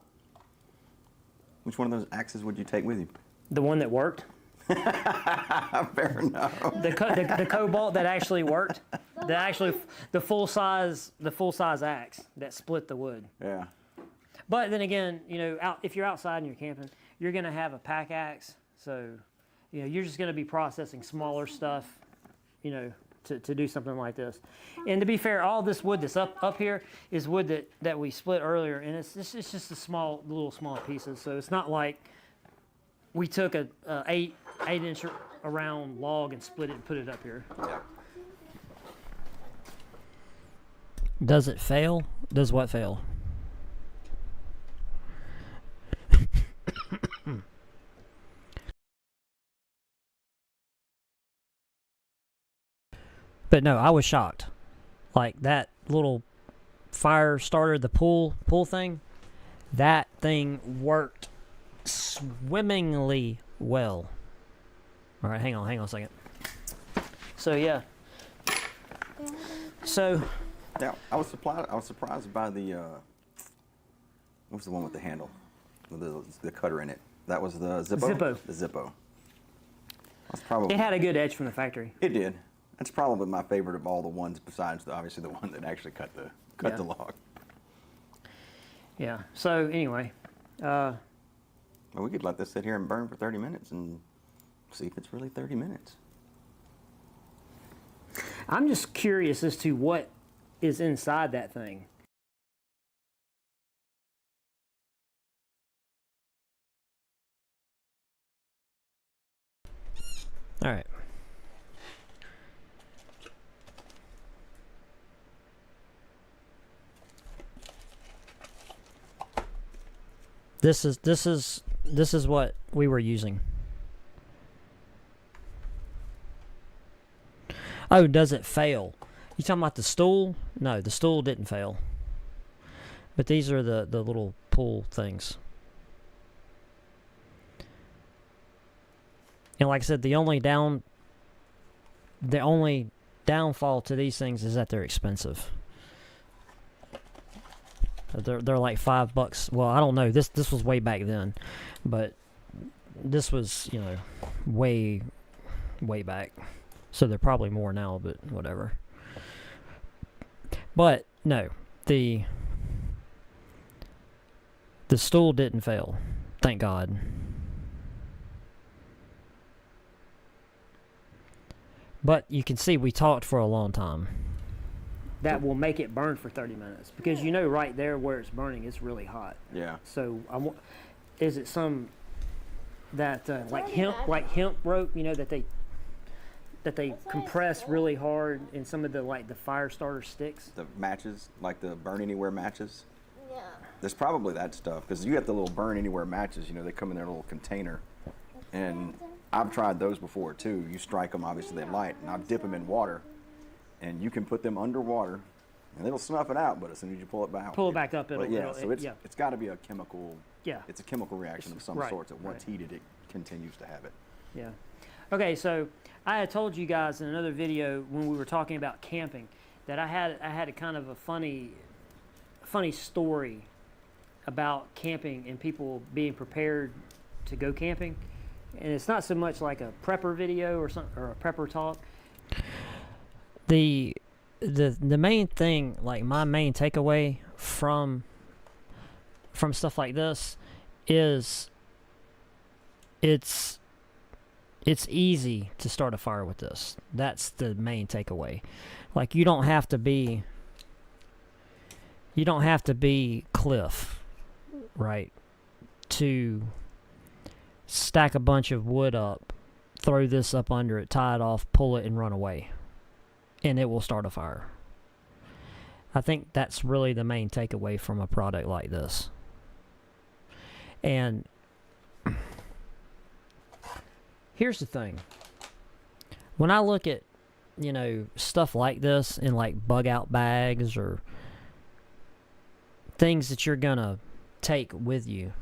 of those axes would you take with you? The one that worked. Fair enough. The Cobalt that actually worked. The full size axe that split the wood. Yeah. But then again, you know, if you're outside and you're camping, you're gonna have a pack axe, so you know you're just gonna be processing smaller stuff, you know, to do something like this. And to be fair, all this wood that's up here is wood that we split earlier, and it's just the little small pieces. So it's not like we took a 8-inch around log and split it and put it up here. Yeah. Does it fail? Does what fail? But no, I was shocked. Like that little fire starter, the pull thing, that thing worked swimmingly well. All right, hang on a second. So yeah. So Yeah, I was surprised by the what was the one with the handle, with the cutter in it? That was the Zippo. Zippo. The Zippo. That's probably. it had a good edge from the factory. It did. That's probably my favorite of all the ones, besides obviously the one that actually cut the log. Yeah. So anyway, Well, we could let this sit here and burn for 30 minutes and see if it's really 30 minutes. I'm just curious as to what is inside that thing. All right. This is what we were using. Oh, does it fail? You talking about the stool? No, the stool didn't fail. But these are the little pull things. And like I said, the only downfall to these things is that they're expensive. They're like $5. Well, I don't know. This was way back then, but this was, you know, way back. So they're probably more now, but whatever. But no, the stool didn't fail. Thank God. But you can see we talked for a long time. That will make it burn for 30 minutes because you know right there where it's burning, it's really hot. Yeah. So is it some that like hemp rope, you know, that they compress really hard in some of the fire starter sticks? The matches, like the Burn Anywhere matches. Yeah. There's probably that stuff because you have the little Burn Anywhere matches. You know, they come in their little container, and I've tried those before too. You strike them, obviously they light, and I dip them in water, and you can put them underwater, and it'll snuff it out. But as soon as you pull it back, up, But yeah, so it's got to be a chemical. Yeah. It's a chemical reaction of some Right, sort. That once right. heated, it continues to have it. Yeah. Okay, so I had told you guys in another video when we were talking about camping that I had a kind of a funny story about camping and people being prepared to go camping. And it's not so much like a prepper video or a prepper talk. The main thing, like my main takeaway from stuff like this is it's easy to start a fire with this. That's the main takeaway. Like you don't have to be Cliff, right, to stack a bunch of wood up, throw this up under it, tie it off, pull it, and run away. And it will start a fire. I think that's really the main takeaway from a product like this. And here's the thing. When I look at, you know, stuff like this in like bug out bags or things that you're gonna take with you.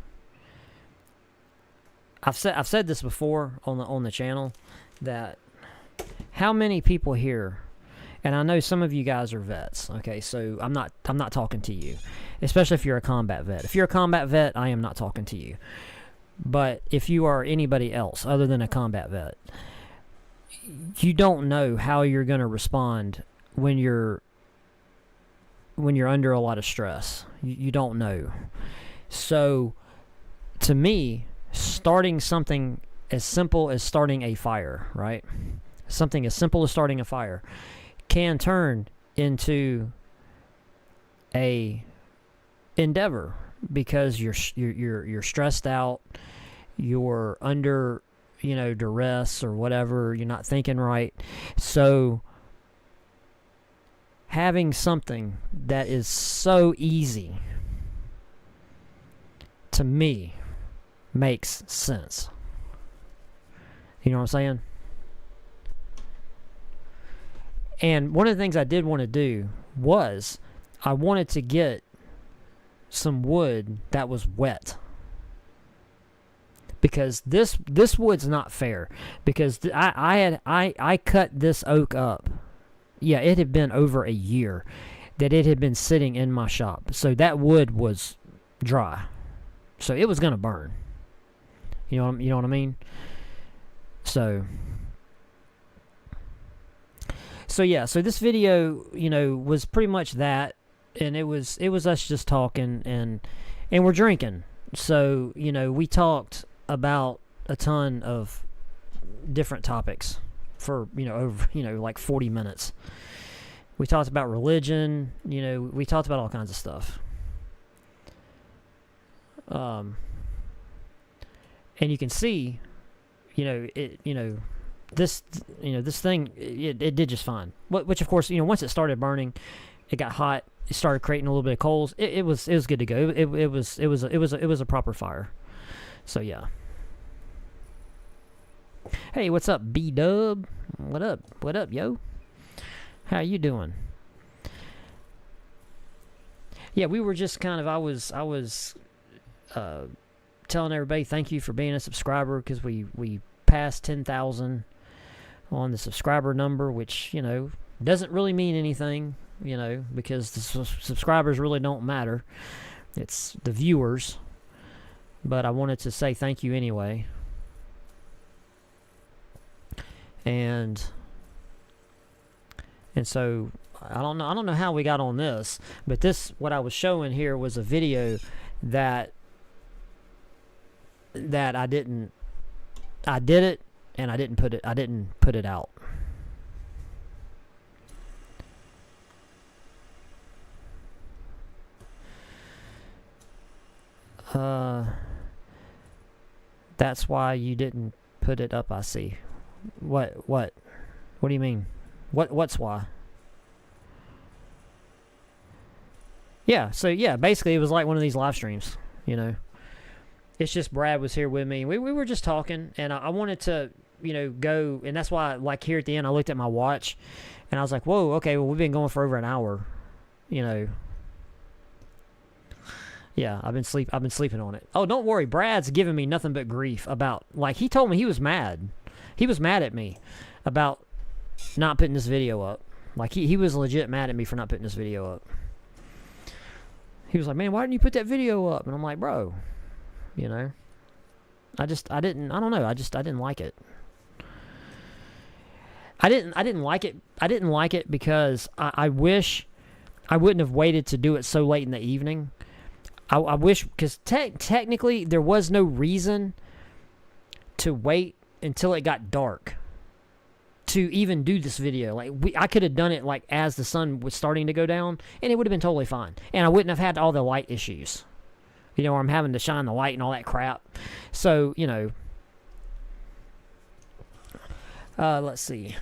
I've said this before on the channel, that how many people here, and I know some of you guys are vets, okay, so I'm not talking to you, especially if you're a combat vet. If you're a combat vet, I am not talking to you. But if you are anybody else other than a combat vet, you don't know how you're going to respond when you're under a lot of stress. You don't know. So, to me, starting something as simple as starting a fire, right? Something as simple as starting a fire can turn into a endeavor, because you're stressed out, you're under, duress or whatever, you're not thinking right. So having something that is so easy, to me, makes sense. You know what I'm saying? And one of the things I did want to do was I wanted to get some wood that was wet, because this wood's not fair, because I cut this oak up. Yeah, it had been over a year that it had been sitting in my shop, so that wood was dry, so it was gonna burn. You know what I mean? So yeah, so this video, was pretty much that. And it was us just talking, and we're drinking. So, we talked about a ton of different topics for, over, like 40 minutes. We talked about religion, we talked about all kinds of stuff. And you can see, this thing, it did just fine. Which of course, once it started burning, it got hot. It started creating a little bit of coals. It was good to go. It was a proper fire. So yeah. Hey, what's up, B-Dub? What up, yo? How you doing? Yeah, we were just kind of, I was telling everybody thank you for being a subscriber, because we passed 10,000 on the subscriber number, which, doesn't really mean anything, because the subscribers really don't matter. It's the viewers. But I wanted to say thank you anyway. And so I don't know how we got on this, but what I was showing here was a video that I did it, and I didn't put it out. That's why you didn't put it up, I see. What do you mean? What's why? Yeah, so yeah, basically it was like one of these live streams, It's just Brad was here with me. We were just talking, and I wanted to, go, and that's why, like, here at the end, I looked at my watch, and I was like, whoa, okay, well, we've been going for over an hour, Yeah, I've been sleeping on it. Oh, don't worry, Brad's giving me nothing but grief about, like, he told me he was mad. He was mad at me about not putting this video up. Like, he was legit mad at me for not putting this video up. He was like, man, why didn't you put that video up? And I'm like, bro, I didn't like it. I didn't like it. I didn't like it because I wish I wouldn't have waited to do it so late in the evening. I wish, because technically there was no reason to wait until it got dark to even do this video. Like, I could have done it like as the sun was starting to go down, and it would have been totally fine, and I wouldn't have had all the light issues, where I'm having to shine the light and all that crap. So, let's see,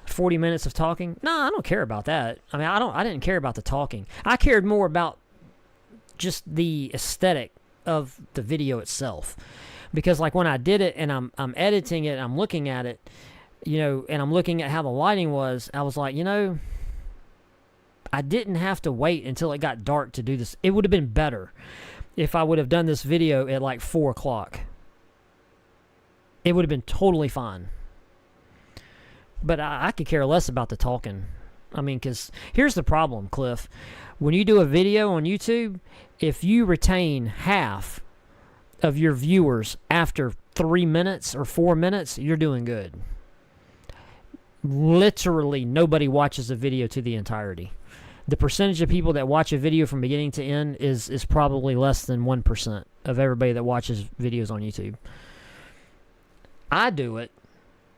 40 minutes of talking. No, I don't care about that. I mean, I didn't care about the talking. I cared more about just the aesthetic of the video itself. Because, like, when I did it and I'm editing it, I'm looking at it, and I'm looking at how the lighting was, I was like, I didn't have to wait until it got dark to do this. It would have been better if I would have done this video at like 4 o'clock. It would have been totally fine. But I could care less about the talking. I mean, because here's the problem, Cliff. When you do a video on YouTube, if you retain half of your viewers after 3 minutes or 4 minutes, you're doing good. Literally nobody watches a video to the entirety. The percentage of people that watch a video from beginning to end is probably less than 1% of everybody that watches videos on YouTube. I do it.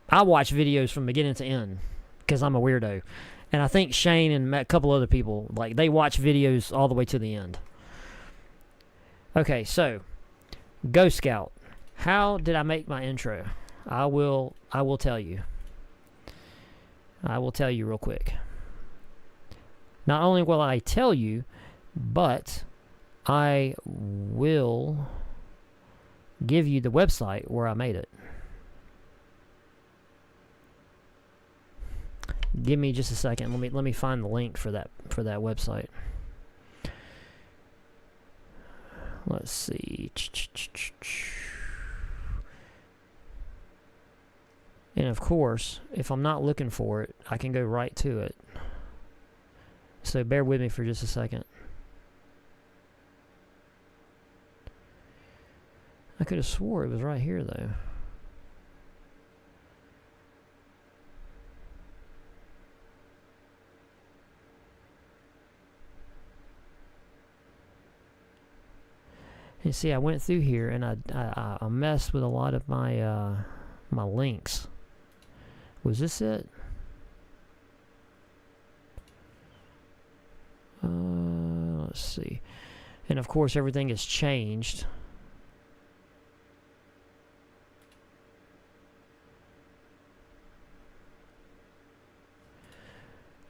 I watch videos from beginning to end because I'm a weirdo. And I think Shane and a couple other people, like, they watch videos all the way to the end. Okay, so Ghost Scout. How did I make my intro? I will tell you. I will tell you real quick. Not only will I tell you, but I will give you the website where I made it. Give me just a second. Let me find the link for that website. Let's see. And of course, if I'm not looking for it, I can go right to it. So bear with me for just a second. I could have swore it was right here though. And see, I went through here and I messed with a lot of my my links. Was this it? Let's see. And of course, everything has changed.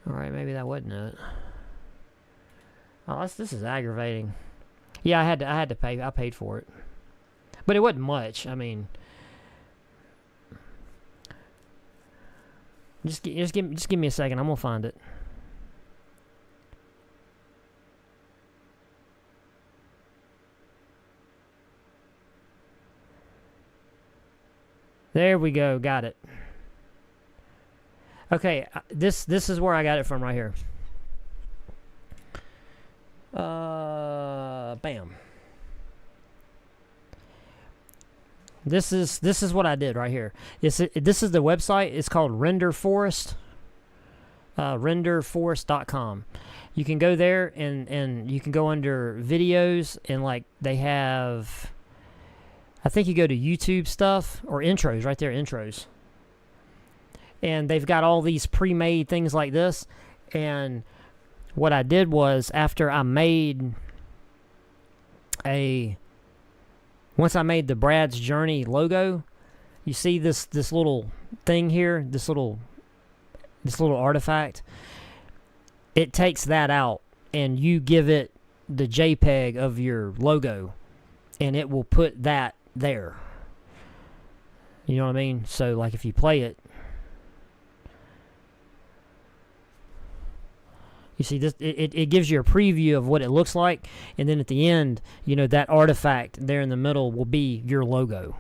All right, maybe that wasn't it. Oh, this is aggravating. Yeah, I had to pay. I paid for it, but it wasn't much. I mean, just give me a second. I'm gonna find it. There we go. Got it. Okay, this is where I got it from right here. Bam. This is what I did right here. This is the website. It's called RenderForest. RenderForest.com. You can go there and you can go under videos and like they have. I think you go to YouTube stuff or intros right there. Intros. And they've got all these pre-made things like this. And what I did was after I made once I made the Brad's Journey logo, you see this little thing here, this little artifact. It takes that out and you give it the JPEG of your logo and it will put that there. You know what I mean? So like if you play it, you see this, it gives you a preview of what it looks like, and then at the end, you know, that artifact there in the middle will be your logo.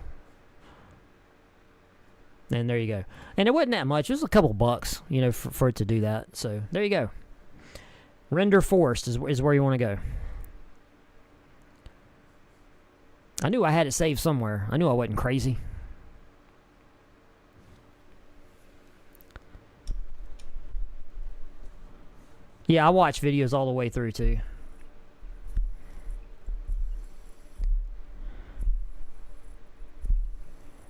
And there you go. And it wasn't that much. It was a couple bucks, you know, for it to do that. So there you go. RenderForest is where you want to go. I knew I had it saved somewhere. I knew I wasn't crazy. Yeah, I watch videos all the way through too.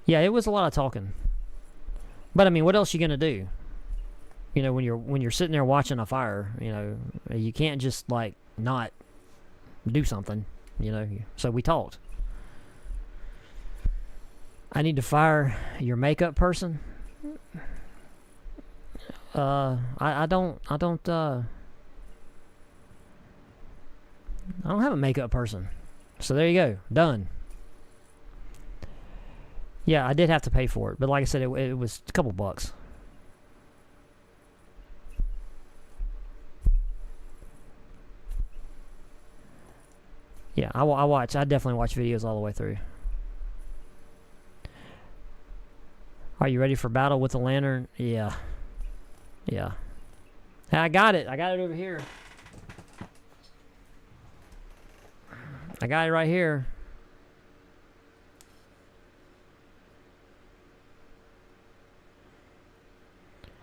Yeah, it was a lot of talking. But I mean, what else are you gonna do? You know, when you're sitting there watching a fire, you know, you can't just like not do something, you know. So we talked. I need to fire your makeup person. I don't have a makeup person. So there you go. Done. Yeah, I did have to pay for it. But like I said, it was a couple bucks. Yeah, I definitely watch videos all the way through. Are you ready for battle with the lantern? Yeah. Yeah. Hey, I got it over here. I got it right here.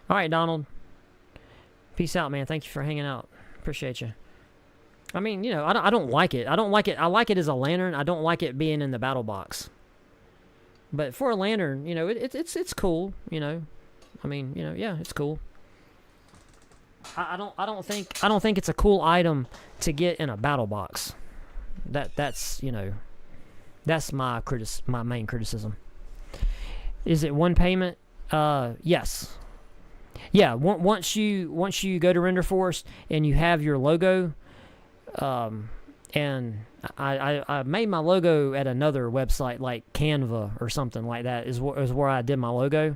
All right, Donald. Peace out, man. Thank you for hanging out. Appreciate you. I mean, you know, I don't like it. I don't like it. I like it as a lantern. I don't like it being in the battle box. But for a lantern, you know, it's cool. You know, I mean, you know, yeah, it's cool. I don't think it's a cool item to get in a battle box. That's you know, that's my main criticism. Is it one payment? Yes. Yeah. Once you go to RenderForce and you have your logo, and I made my logo at another website like Canva or something like that is where I did my logo,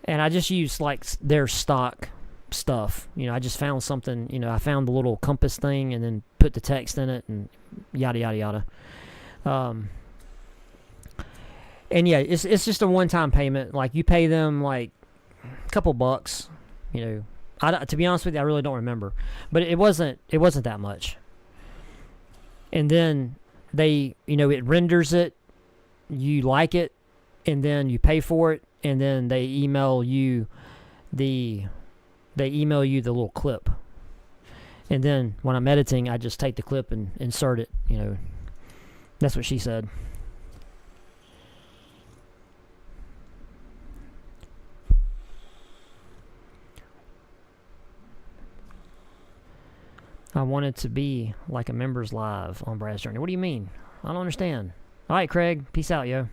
and I just used like their stock stuff. You know, I just found something. You know, I found the little compass thing and then put the text in it and yada yada yada. And yeah, it's just a one-time payment. Like you pay them like a couple bucks. You know, to be honest with you, I really don't remember, but it wasn't that much. And then they, you know, it renders it, you like it, and then you pay for it, and then they email you the little clip. And then when I'm editing, I just take the clip and insert it, you know. That's what she said. I wanted to be like a members live on Brad's Journey. What do you mean? I don't understand. All right, Craig. Peace out, yo.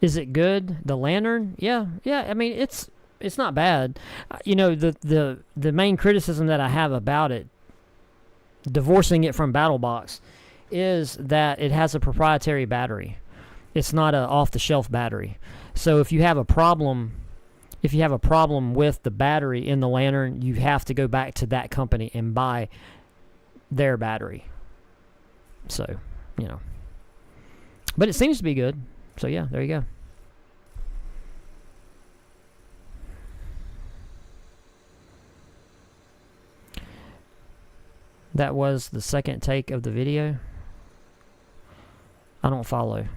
Is it good? The lantern? Yeah. I mean, it's not bad. You know, the main criticism that I have about it, divorcing it from BattleBox, is that it has a proprietary battery. It's not a off-the-shelf battery. So if you have a problem with the battery in the lantern, you have to go back to that company and buy their battery. So, you know. But it seems to be good. So, yeah, there you go. That was the second take of the video. I don't follow.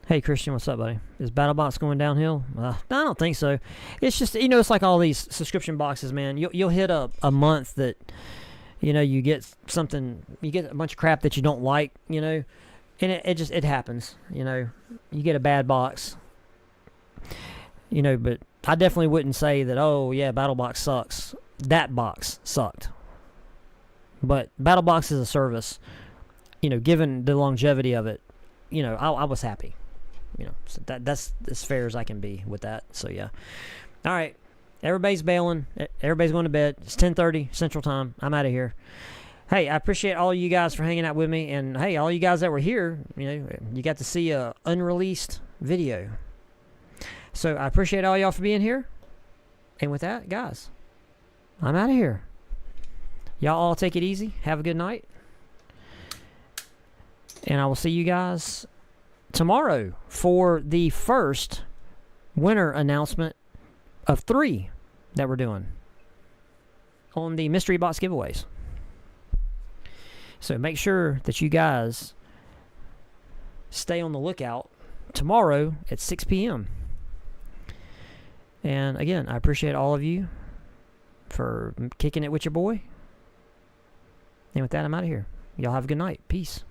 Hey Christian, what's up, buddy? Is BattleBox going downhill? No, I don't think so. It's just, you know, it's like all these subscription boxes, man. You'll hit a month that, you know, you get something, you get a bunch of crap that you don't like, you know, and it happens, you know. You get a bad box, you know, but I definitely wouldn't say that, oh yeah, BattleBox sucks. That box sucked. But BattleBox is a service, you know, given the longevity of it, you know, I was happy. You know, so that's as fair as I can be with that. So yeah. All right. Everybody's bailing. Everybody's going to bed. It's 10:30 Central Time. I'm out of here. Hey, I appreciate all you guys for hanging out with me, and hey, all you guys that were here, you know, you got to see a unreleased video. So I appreciate all y'all for being here. And with that, guys, I'm out of here. Y'all all take it easy. Have a good night. And I will see you guys tomorrow for the first winner announcement of 3 that we're doing on the mystery box giveaways. So make sure that you guys stay on the lookout tomorrow at 6 p.m. And again, I appreciate all of you for kicking it with your boy. And with that, I'm out of here. Y'all have a good night. Peace.